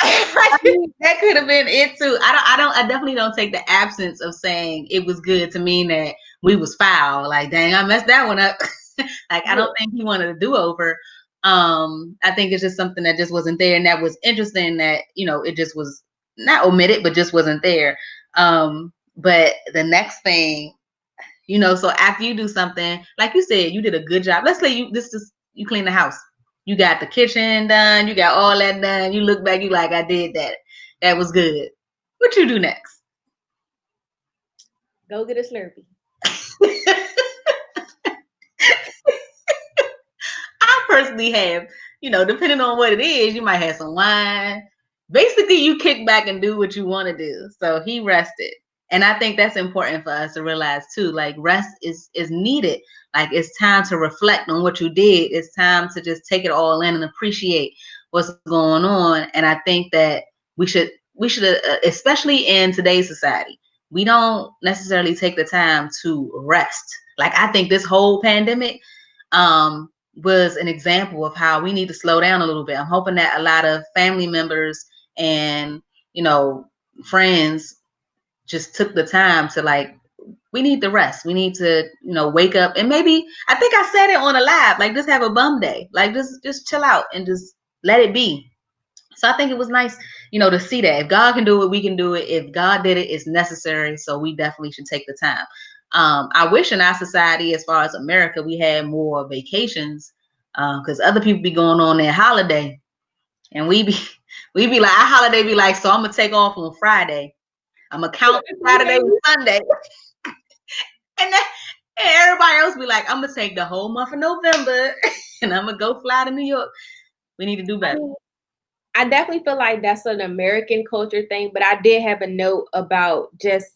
I mean, that could have been it too. I definitely don't take the absence of saying it was good to mean that we was foul. Like, dang, I messed that one up. Like, I don't think he wanted a do-over. I think it's just something that just wasn't there, and that was interesting that it just was not omitted, but just wasn't there. But the next thing, so after you do something, like you said, you did a good job. Let's say you clean the house. You got the kitchen done. You got all that done. You look back, you like, I did that. That was good. What you do next? Go get a Slurpee. I personally have, depending on what it is, you might have some wine. Basically, you kick back and do what you want to do. So he rested. And I think that's important for us to realize too. Like rest is needed. Like it's time to reflect on what you did. It's time to just take it all in and appreciate what's going on. And I think that we should, especially in today's society, we don't necessarily take the time to rest. Like I think this whole pandemic was an example of how we need to slow down a little bit. I'm hoping that a lot of family members and friends just took the time to like, we need to rest. We need to, wake up and maybe I think I said it on a live, like just have a bum day, like just chill out and just let it be. So I think it was nice, to see that if God can do it, we can do it. If God did it, it's necessary. So we definitely should take the time. I wish in our society, as far as America, we had more vacations because other people be going on their holiday and we be like, our holiday be like, so I'm going to take off on Friday. I'm going to count Saturday and Sunday. And everybody else be like, I'm going to take the whole month of November and I'm going to go fly to New York. We need to do better. I definitely feel like that's an American culture thing, but I did have a note about just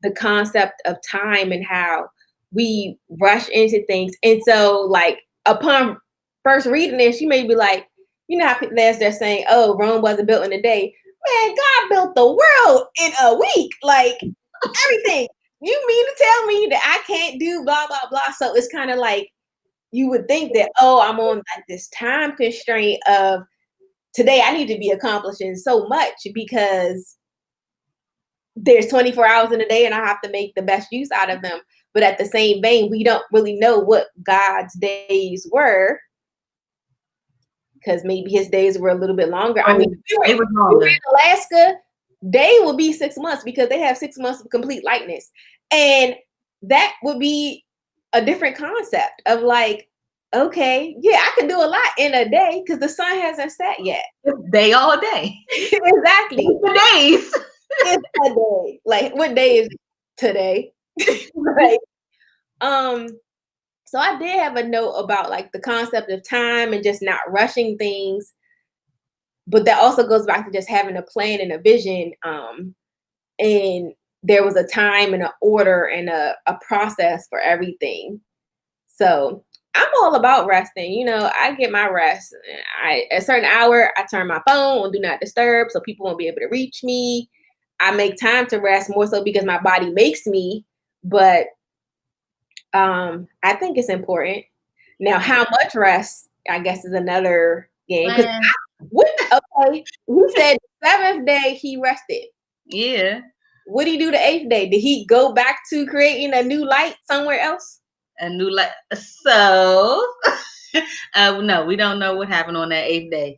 the concept of time and how we rush into things. And so, like, upon first reading this, you may be like, how they're saying, oh, Rome wasn't built in a day. Man, God built the world in a week. Like, everything. You mean to tell me that I can't do blah, blah, blah? So it's kind of like you would think that, oh, I'm on like this time constraint of today I need to be accomplishing so much because there's 24 hours in a day and I have to make the best use out of them. But at the same vein, we don't really know what God's days were, because maybe his days were a little bit longer. I mean, it was if we were longer. in Alaska, they will be 6 months because they have 6 months of complete lightness. And that would be a different concept of like, okay, yeah, I can do a lot in a day because the sun hasn't set yet. Day all day. Exactly. For days. It's a day. Like, what day is today? Right. So I did have a note about like the concept of time and just not rushing things. But that also goes back to just having a plan and a vision. And there was a time and an order and a process for everything. So I'm all about resting. You know, I get my rest. At a certain hour, I turn my phone on do not disturb so people won't be able to reach me. I make time to rest more so because my body makes me. But I think it's important. Now, how much rest, I guess, is another game. Because okay, he said the 7th day he rested. Yeah. What did he do the 8th day? Did he go back to creating a new light somewhere else? A new light. So, no, we don't know what happened on that 8th day.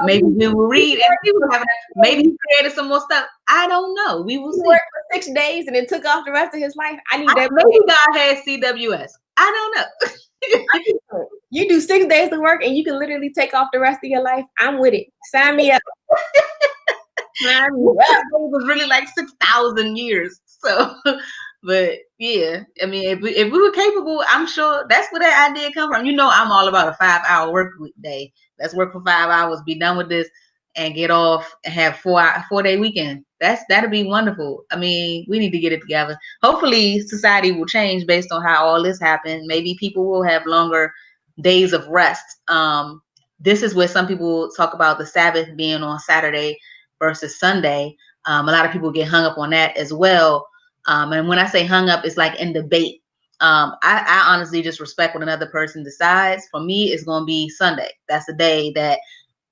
Maybe we will read and see what happened. Maybe he created some more stuff. I don't know. We will see. Worked for 6 days and then took off the rest of his life. I need that. Maybe God had CWS. I don't know. You do 6 days of work and you can literally take off the rest of your life. I'm with it. Sign me up. It was really like 6,000 years. So, but yeah, I mean, if we were capable, I'm sure that's where that idea come from. You know, I'm all about a 5-hour work week day. Let's work for 5 hours, be done with this, and get off and have 4-day weekend. That'd be wonderful. I mean, we need to get it together. Hopefully, society will change based on how all this happened. Maybe people will have longer days of rest. This is where some people talk about the Sabbath being on Saturday versus Sunday. A lot of people get hung up on that as well. And when I say hung up, it's like in debate. I honestly just respect what another person decides. For me, it's going to be Sunday. That's the day that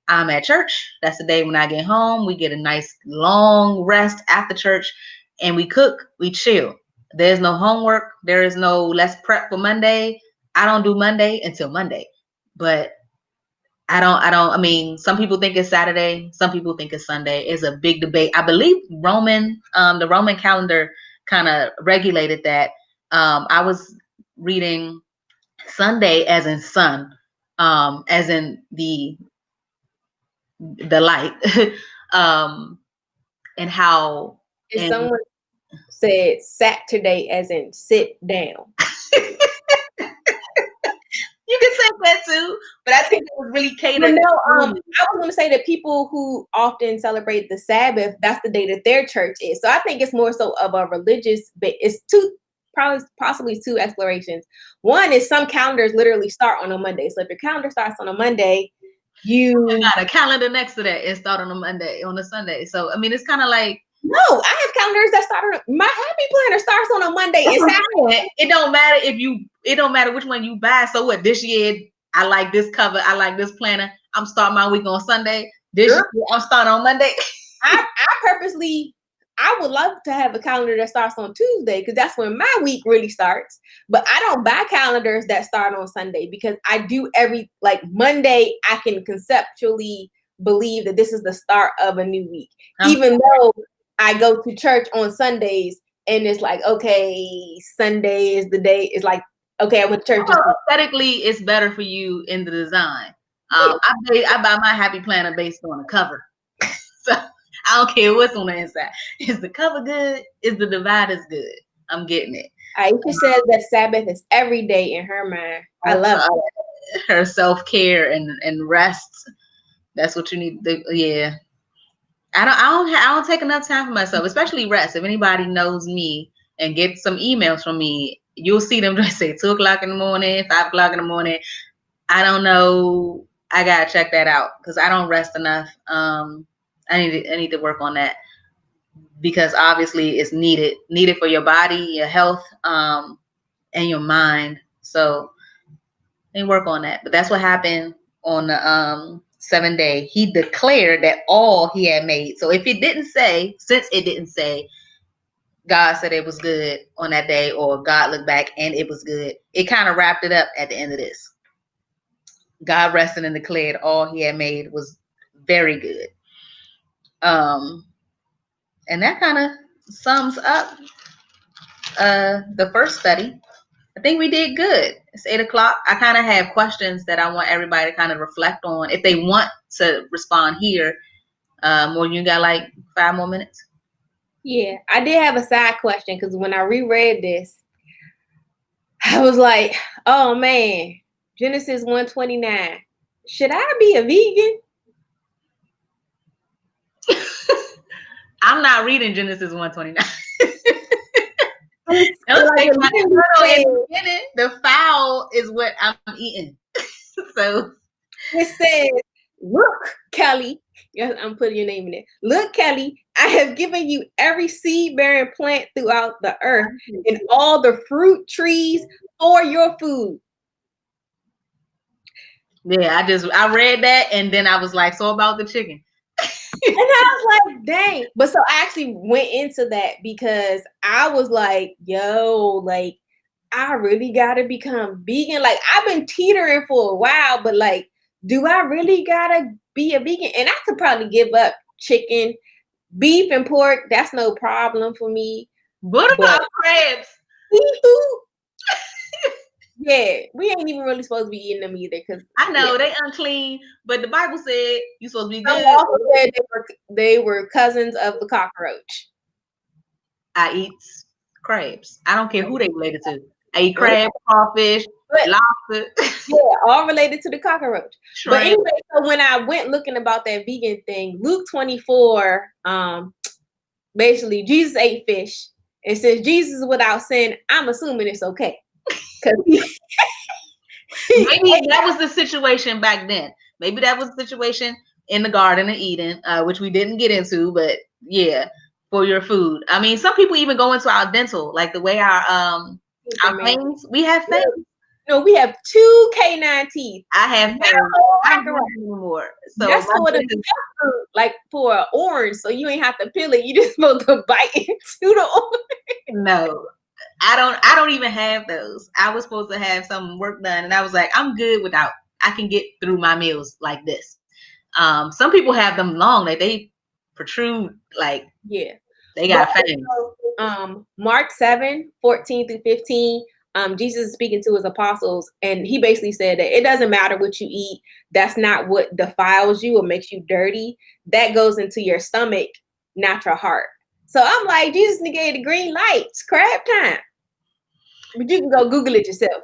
I'm at church. That's the day when I get home. We get a nice long rest after church and we cook, we chill. There's no homework. There is no let's prep for Monday. I don't do Monday until Monday. But I mean, some people think it's Saturday. Some people think it's Sunday. It's a big debate. I believe the Roman calendar kind of regulated that. I was reading Sunday as in sun, as in the light, and how. If someone said Saturday as in sit down. You can say that too, but I think it was really catered. No, I was going to say that people who often celebrate the Sabbath, that's the day that their church is. So I think it's more so of a religious, but it's possibly two explorations. One is some calendars literally start on a Monday. So if your calendar starts on a Monday, you got a calendar next to that and start on a Sunday. So I mean, it's kind of like. No, I have calendars that start on my happy planner starts on a Monday. It don't matter it don't matter which one you buy. So what, this year I like this cover, I like this planner. I'm starting my week on Sunday. This year I'm starting on Monday. I would love to have a calendar that starts on Tuesday because that's when my week really starts. But I don't buy calendars that start on Sunday because I do Monday, I can conceptually believe that this is the start of a new week. Even though I go to church on Sundays and it's like, okay, Sunday is the day. It's like, okay, I went to church. Aesthetically, it's better for you in the design. I buy my happy planner based on the cover. So I don't care what's on the inside. Is the cover good? Is the dividers good? I'm getting it. Aisha says that Sabbath is every day in her mind. I love it. Her self-care and rest. That's what you need to do. Yeah. I don't take enough time for myself, especially rest. If anybody knows me and gets some emails from me, you'll see them just say 2:00 in the morning, 5:00 in the morning. I don't know. I gotta check that out because I don't rest enough. I need to work on that because obviously it's needed for your body, your health, and your mind. So they work on that. But that's what happened on the 7th day. He declared that all he had made. So if it didn't say, since it didn't say, God said it was good on that day, or God looked back and it was good. It kind of wrapped it up at the end of this. God rested and declared all he had made was very good. And that kind of sums up the first study. I think we did good. It's 8:00. I kind of have questions that I want everybody to kind of reflect on if they want to respond here. Or you got like 5 more minutes? Yeah, I did have a side question because when I reread this, I was like, oh man, Genesis 1:29. Should I be a vegan? I'm not reading Genesis 1:29. Don't take my the fowl is what I'm eating. So it says, look, Kelly. Yes, I'm putting your name in it. Look, Kelly, I have given you every seed-bearing plant throughout the earth and all the fruit trees for your food. Yeah, I read that and then I was like, so about the chicken. And I was like, dang. But so I actually went into that because I was like, yo, like, I really gotta become vegan. Like, I've been teetering for a while, but like, do I really gotta be a vegan? And I could probably give up chicken, beef, and pork. That's no problem for me. What about crabs? Seafood? Yeah, we ain't even really supposed to be eating them either. Cause I know they unclean, but the Bible said you're supposed to be good. Also said they were cousins of the cockroach. I eat crabs. I don't care who they related to. I eat crab, crawfish, lobster. Yeah, all related to the cockroach. Shrimp. But anyway, so when I went looking about that vegan thing, Luke 24, basically Jesus ate fish. And since Jesus is without sin, I'm assuming it's okay. Maybe that was the situation back then. Maybe that was the situation in the Garden of Eden, which we didn't get into, but yeah, for your food. I mean, some people even go into our dental, like the way our fangs, we have fangs. No, we have 2 canine teeth. I have fangs. I don't have anymore. So that's for the like for an orange, so you ain't have to peel it. You just supposed to bite into the orange. No. I don't even have those. I was supposed to have some work done and I was like, I'm good without. I can get through my meals like this. Some people have them long, like they protrude, like they got fangs. Mark 7:14-15. Jesus is speaking to his apostles, and he basically said that it doesn't matter what you eat. That's not what defiles you or makes you dirty. That goes into your stomach, not your heart. So I'm like, Jesus negated the green lights, crab time. But you can go Google it yourself.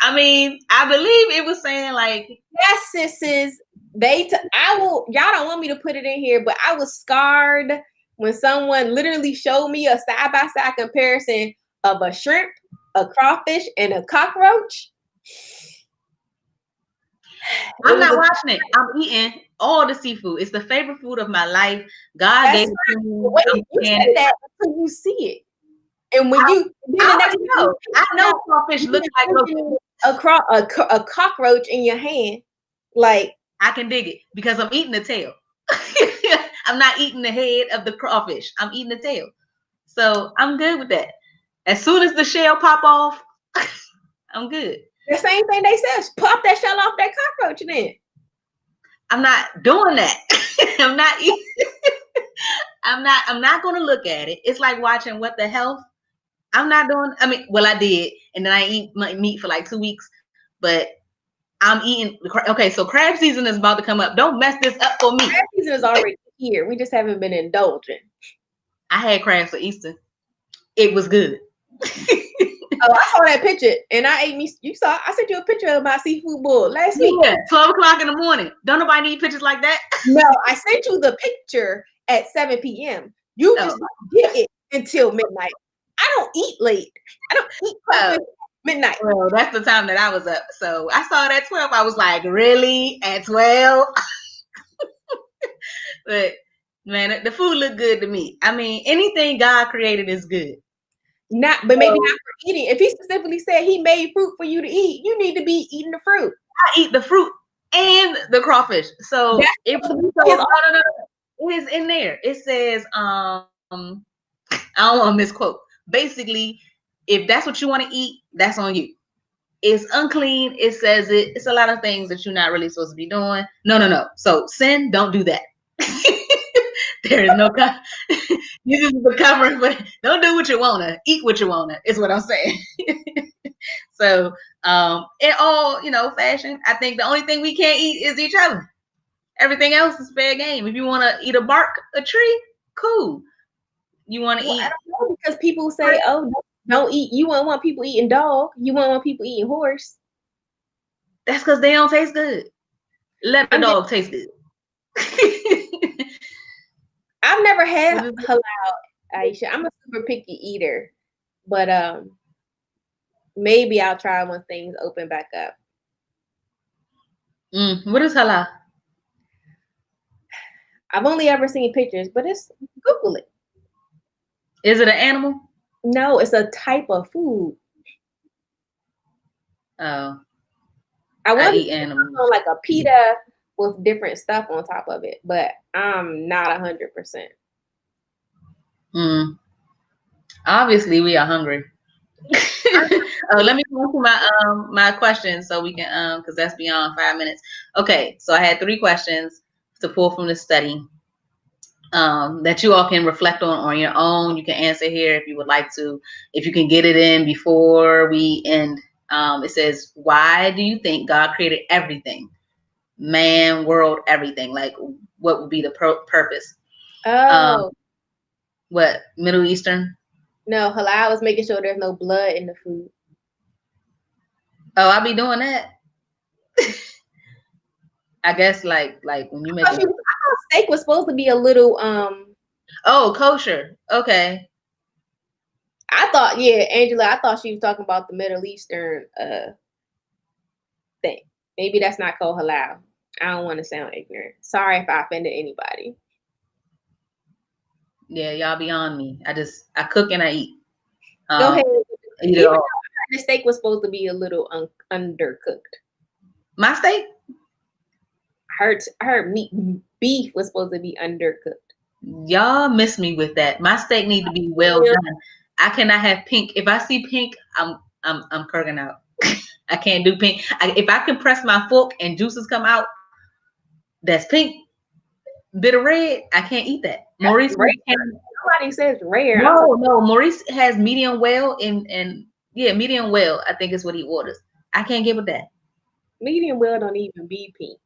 I mean, I believe it was saying like, yes, sisters. Y'all don't want me to put it in here, but I was scarred when someone literally showed me a side-by-side comparison of a shrimp, a crawfish, and a cockroach. I'm not watching it. I'm eating all the seafood. It's the favorite food of my life. God gave it to me. Wait, you say that until you see it. And when I know crawfish look like a cockroach in your hand, like I can dig it because I'm eating the tail. I'm not eating the head of the crawfish. I'm eating the tail. So I'm good with that. As soon as the shell pop off, I'm good. The same thing they said, pop that shell off that cockroach then. I'm not doing that. I'm not eating. I'm not going to look at it. It's like watching What the Health. I'm not doing. I mean, well, I did, and then I eat my meat for like 2 weeks, but I'm eating. Okay, so crab season is about to come up. Don't mess this up for me. Crab season is already here. We just haven't been indulging. I had crabs for Easter. It was good. Oh, I saw that picture, and I ate me. You saw? I sent you a picture of my seafood bowl last week. Yeah, 12:00 in the morning. Don't nobody need pictures like that. No, I sent you the picture at 7 p.m. You just get it until midnight. I don't eat late. I don't eat midnight. Well, that's the time that I was up. So I saw it at 12. I was like, really? At 12? But man, the food looked good to me. I mean, anything God created is good. Maybe not for eating. If he specifically said he made fruit for you to eat, you need to be eating the fruit. I eat the fruit and the crawfish. So it is in there. It says I don't want to misquote. Basically, if that's what you want to eat, that's on you. It's unclean. It says it. It's a lot of things that you're not really supposed to be doing. No. So sin, don't do that. There is no you just the covering, but don't do what you wanna. Eat what you wanna. Is what I'm saying. So, in all fashion, I think the only thing we can't eat is each other. Everything else is fair game. If you want to eat a tree, cool. You want to Well, I eat? don't know, because people say, "Oh, don't eat." You wouldn't want people eating dog. You wouldn't want people eating horse. That's because they don't taste good. Let a dog taste good. I've never had halal, Aisha. I'm a super picky eater, but maybe I'll try once things open back up. What is halal? I've only ever seen pictures, but it's Google it. Is it an animal? No, it's a type of food. Oh, I eat animals. like a pita with different stuff on top of it, but I'm not 100%. Obviously, we are hungry. Let me go through my questions so we can because that's beyond 5 minutes. Okay, so I had 3 questions to pull from the study that you all can reflect on your own. You can answer here if you would like to. If you can get it in before we end, it says, why do you think God created everything? Man, world, everything. Like, what would be the purpose? What, Middle Eastern? No, halal was making sure there's no blood in the food. Oh, I'll be doing that. I guess like when you make I thought steak was supposed to be a little Oh, kosher. Okay. I thought, yeah, Angela, I thought she was talking about the Middle Eastern thing. Maybe that's not called halal. I don't want to sound ignorant. Sorry if I offended anybody. Yeah, y'all beyond me. I cook and I eat. Go ahead. Eat it all. The steak was supposed to be a little undercooked. My steak? I heard beef was supposed to be undercooked. Y'all miss me with that. My steak need to be well done. I cannot have pink. If I see pink, I'm curling out. I can't do pink. If I can press my fork and juices come out, that's pink. Bit of red, I can't eat that. Maurice, nobody says rare. No. Maurice has medium well and yeah, medium well. I think is what he orders. I can't give it that. Medium well don't even be pink.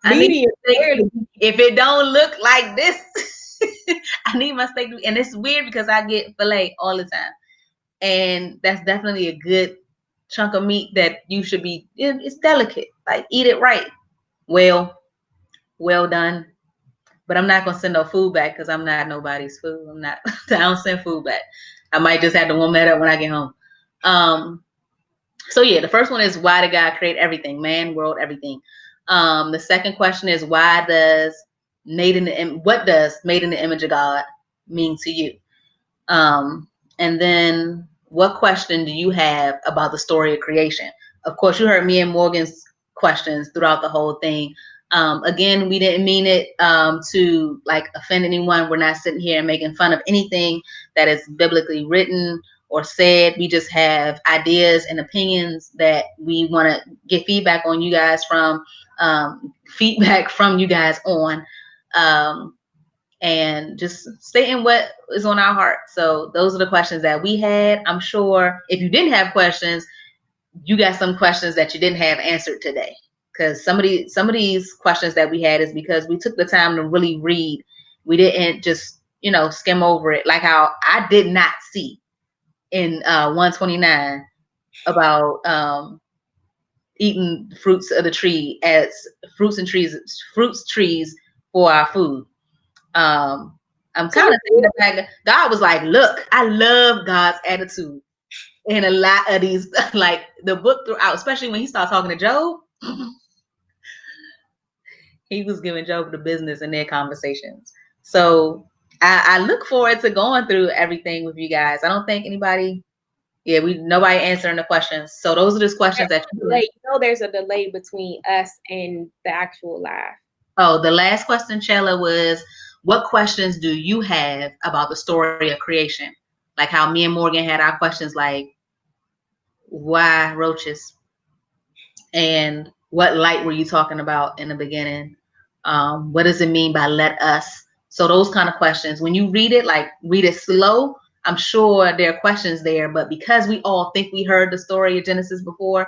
Medium, if it don't look like this, I need my steak. And it's weird because I get filet all the time, and that's definitely a good chunk of meat that you should be. It's delicate. Like, eat it right. Well done. But I'm not gonna send no food back because I'm not nobody's food. I'm not. I don't send food back. I might just have to warm that up when I get home. So yeah, the first one is, why did God create everything? Man, world, everything. The second question is, what does made in the image of God mean to you? And then, what question do you have about the story of creation? Of course, you heard me and Morgan's questions throughout the whole thing. Again, we didn't mean it to like offend anyone. We're not sitting here and making fun of anything that is biblically written or said. We just have ideas and opinions that we want to get feedback on you guys from, and just stating what is on our heart. So those are the questions that we had. I'm sure if you didn't have questions, you got some questions that you didn't have answered today. Because some of these questions that we had is because we took the time to really read. We didn't just skim over it, like how I did not see in 129 about eating fruits of the tree as fruits trees for our food. I'm kind of thinking that God was like, look, I love God's attitude in a lot of these, like the book throughout, especially when he started talking to Job. He was giving Job the business in their conversations. So I look forward to going through everything with you guys. I don't think nobody answering the questions. So those are just questions that there's a delay between us and the actual live. Oh, the last question, Chella, was, what questions do you have about the story of creation? Like how me and Morgan had our questions like, why roaches? And what light were you talking about in the beginning? What does it mean by let us? So those kind of questions, when you read it, like read it slow, I'm sure there are questions there, but because we all think we heard the story of Genesis before,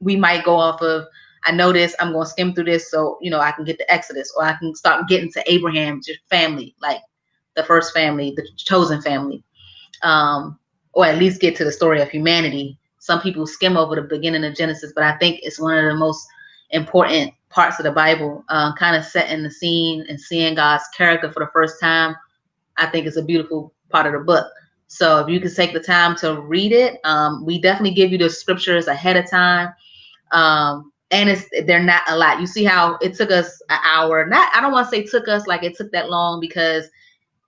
we might go off of, I know this, I'm going to skim through this so, I can get to Exodus, or I can start getting to Abraham's family, like the first family, the chosen family, or at least get to the story of humanity. Some people skim over the beginning of Genesis, but I think it's one of the most important parts of the Bible, kind of setting the scene and seeing God's character for the first time. I think it's a beautiful part of the book. So if you can take the time to read it, we definitely give you the scriptures ahead of time. And they're not a lot. You see how it took us an hour. I don't want to say took us like it took that long, because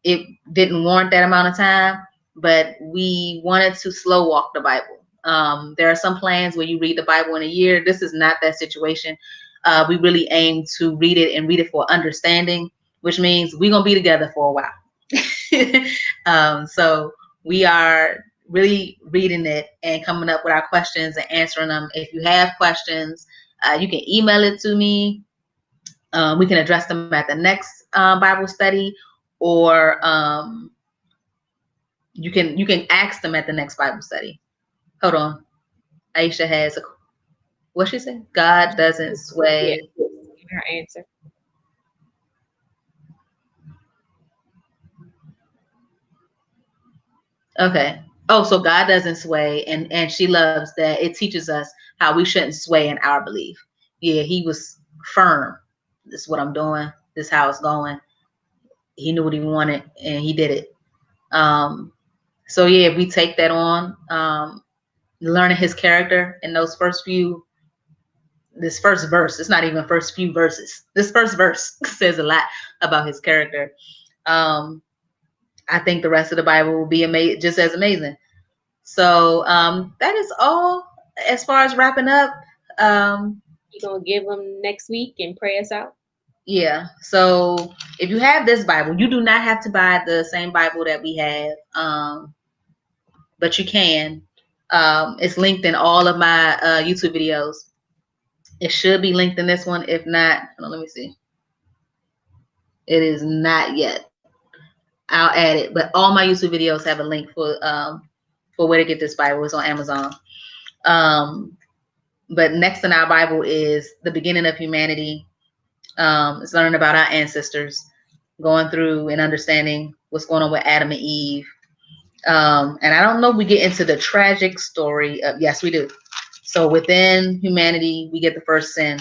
it didn't warrant that amount of time, but we wanted to slow walk the Bible. There are some plans where you read the Bible in a year. This is not that situation. We really aim to read it and read it for understanding, which means we're going to be together for a while. So we are really reading it and coming up with our questions and answering them. If you have questions, you can email it to me. We can address them at the next Bible study, or you can ask them at the next Bible study. Hold on. Aisha has what she said? God doesn't sway. Yeah, her answer. Okay. Oh, so God doesn't sway, and she loves that it teaches us how we shouldn't sway in our belief. Yeah, he was firm. This is what I'm doing. This is how it's going. He knew what he wanted, and he did it. So yeah, if we take that on, learning his character in those this first verse, it's not even first few verses. This first verse says a lot about his character. I think the rest of the Bible will be just as amazing. So that is all as far as wrapping up. You gonna give them next week and pray us out? Yeah. So if you have this Bible, you do not have to buy the same Bible that we have, but you can. It's linked in all of my YouTube videos. It should be linked in this one. If not, let me see. It is not yet. I'll add it, but all my YouTube videos have a link for where to get this Bible. It's on Amazon. But next in our Bible is the beginning of humanity. It's learning about our ancestors, going through and understanding what's going on with Adam and Eve. And I don't know if we get into the tragic story of, yes, we do. So within humanity, we get the first sin.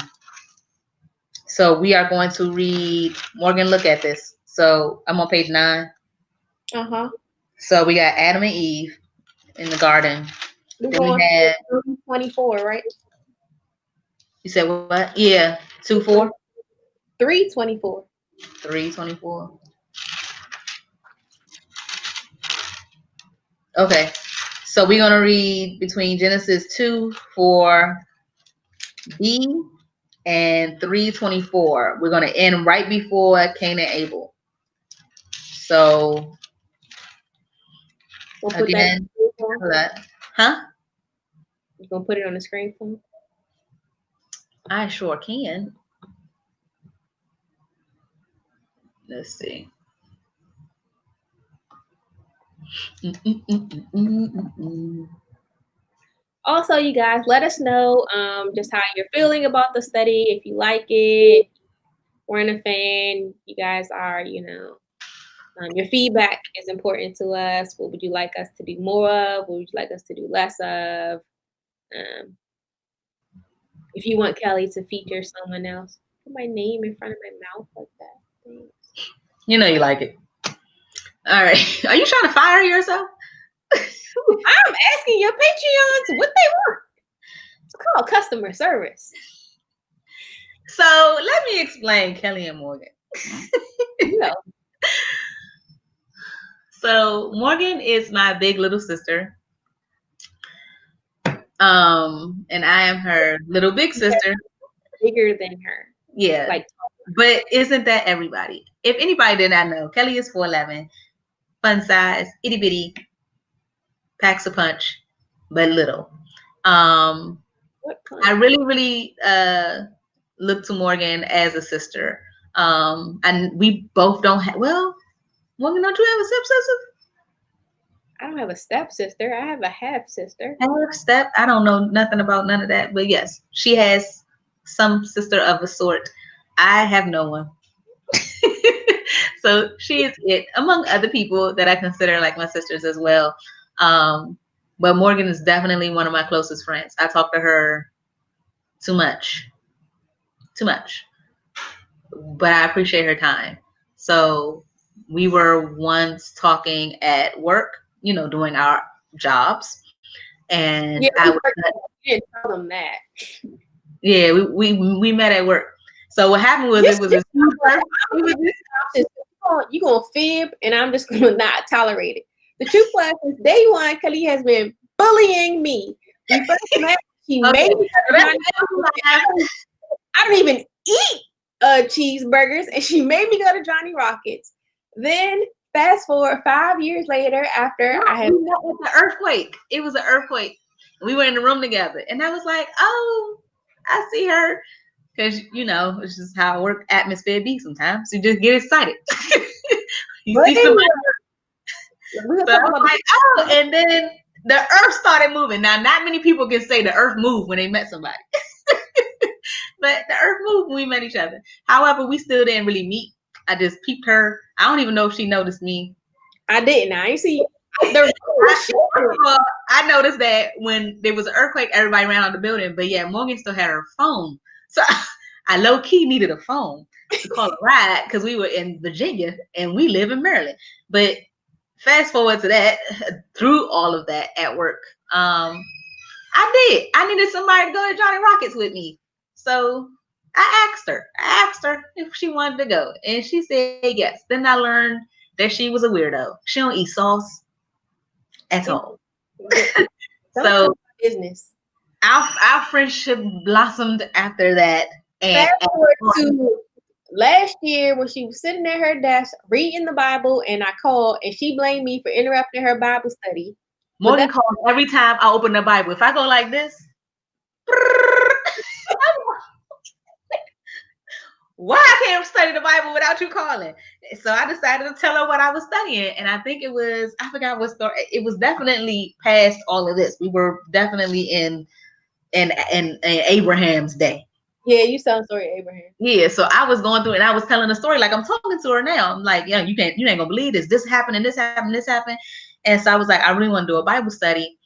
So we are going to read, Morgan, look at this. So I'm on page 9. Uh-huh. So we got Adam and Eve in the garden. We're Then going we had 24, right? You said what? Yeah, 2:4. 3:24. 3:24. Okay, so we're gonna read between Genesis 2:4b and 3:24. We're gonna end right before Cain and Abel. So We'll put again, huh? You gonna put it on the screen for me? I sure can. Let's see. Also, you guys, let us know just how you're feeling about the study. If you like it, weren't a fan, you guys are, your feedback is important to us. What would you like us to do more of? What would you like us to do less of? If you want Kelly to feature someone else, put my name in front of my mouth like that. Thanks. You know you like it. All right. Are you trying to fire yourself? I'm asking your Patreons what they want. It's called customer service. So let me explain Kelly and Morgan. So Morgan is my big little sister. And I am her little big sister. Bigger than her. Yeah. But isn't that everybody? if anybody did not know, Kelly is 4'11", fun size, itty bitty, packs a punch, but little. I really, really look to Morgan as a sister. And we both don't have, well, Morgan, don't you have a stepsister? I don't have a stepsister. I have a half sister. Half step? I don't know nothing about none of that. But yes, she has some sister of a sort. I have no one. So she is it, among other people that I consider like my sisters as well. But Morgan is definitely one of my closest friends. I talk to her too much. But I appreciate her time. So we were once talking at work, doing our jobs. And yeah, I was didn't tell them that. Yeah, we met at work. So what happened was it was a you gonna fib, and I'm just gonna not tolerate it. The truth was, since day one, Kelly has been bullying me. We first met, she made me. I don't even eat cheeseburgers, and she made me go to Johnny Rockets. Then fast forward 5 years later, after I had the earthquake. It was an earthquake. We were in the room together, and I was like, "Oh, I see her," because it's just how work atmosphere be sometimes. You just get excited. You see somebody. So I was like, "Oh," and then the earth started moving. Now, not many people can say the earth moved when they met somebody. But the earth moved when we met each other. However, we still didn't really meet. I just peeped her. I don't even know if she noticed me. I didn't. I ain't see. I noticed that when there was an earthquake, everybody ran out of the building. But yeah, Morgan still had her phone. So I low key needed a phone to call a ride because we were in Virginia and we live in Maryland. But fast forward to that, through all of that at work, I needed somebody to go to Johnny Rockets with me. So I asked her if she wanted to go, and she said yes. Then I learned that she was a weirdo. She don't eat sauce at all. So business. Our friendship blossomed after that. And to last year when she was sitting at her desk reading the Bible, and I called, and she blamed me for interrupting her Bible study. Morgan calls every time I open the Bible. If I go like this, why I can't study the Bible without you calling? So I decided to tell her what I was studying. And I think I forgot what story. It was definitely past all of this. We were definitely in Abraham's day. Yeah, you sound sorry, Abraham. Yeah, so I was going through it and I was telling a story like I'm talking to her now. I'm like, yeah, you ain't gonna believe this. This happened and this happened, this happened. And so I was like, I really want to do a Bible study,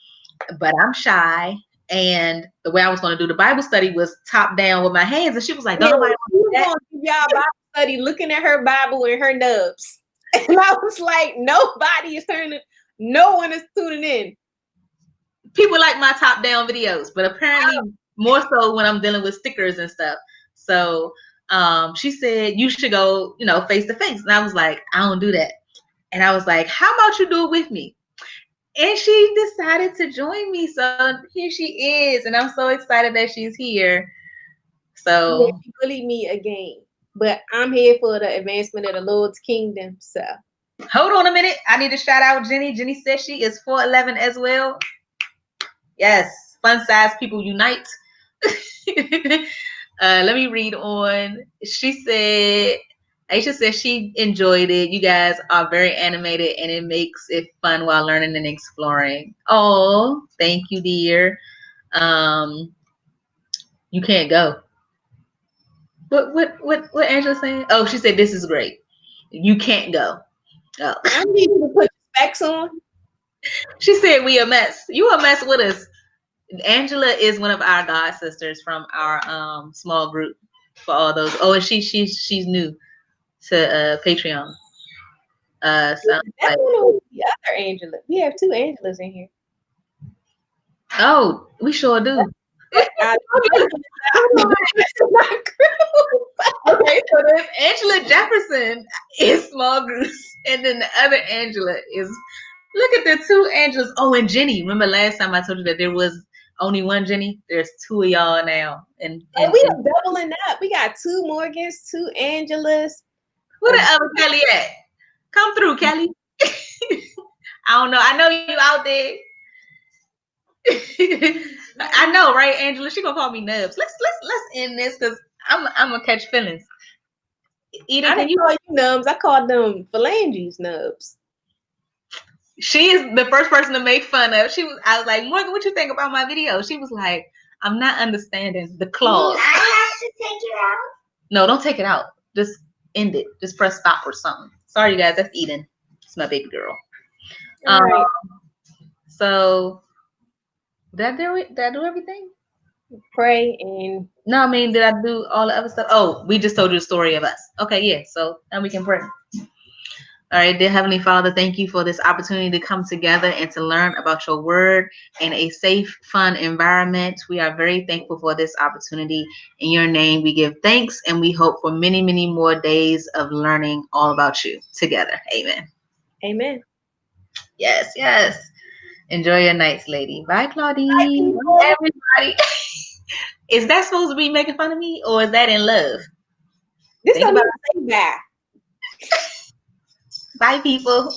but I'm shy. And the way I was going to do the Bible study was top down with my hands. And she was like, don't nobody want to do y'all Bible study looking at her Bible and her nubs. And I was like, nobody is no one is tuning in. People like my top down videos, but apparently more so when I'm dealing with stickers and stuff. So she said, you should go, face to face. And I was like, I don't do that. And I was like, how about you do it with me? And she decided to join me. So here she is. And I'm so excited that she's here. So she bullied me again. But I'm here for the advancement of the Lord's kingdom. So hold on a minute. I need to shout out Jenny. Jenny says she is 4'11" as well. Yes. Fun size people unite. Let me read on. She said, Aisha said she enjoyed it. You guys are very animated and it makes it fun while learning and exploring. Oh, thank you, dear. You can't go. What Angela saying? Oh, she said this is great. You can't go. Oh. I need you to put specs on. She said we a mess. You a mess with us. Angela is one of our god sisters from our small group for all those. Oh, and she's new to Patreon. So like, the other Angela. We have two Angelas in here. Oh, we sure do. Okay, so there's Angela Jefferson is small groups, and then the other Angela is. Look at the two Angelas. Oh, and Jenny. Remember last time I told you that there was only one Jenny? There's two of y'all now. And we are doubling up. We got two Morgans, two Angelas. Where the other Kelly at? Come through, Kelly. I don't know. I know you out there. I know, right, Angela? She gonna call me Nubs. Let's end this because I'm gonna catch feelings. Eden, I didn't call you nubs. I called them phalanges nubs. She is the first person to make fun of. I was like, Morgan, what you think about my video? She was like, I'm not understanding the clause. I have to take it out? No, don't take it out. Just end it. Just press stop or something. Sorry, you guys. That's Eden. It's my baby girl. All right. So did I do everything? Pray and no, I mean, did I do all the other stuff? Oh, we just told you the story of us. Okay, yeah. So now we can pray. All right, dear Heavenly Father, thank you for this opportunity to come together and to learn about your word in a safe, fun environment. We are very thankful for this opportunity. In your name, we give thanks and we hope for many, many more days of learning all about you together. Amen. Amen. Yes, yes. Enjoy your nights, lady. Bye, Claudine. Bye, everybody. Is that supposed to be making fun of me or is that in love? This don't even say bye. Bye, people.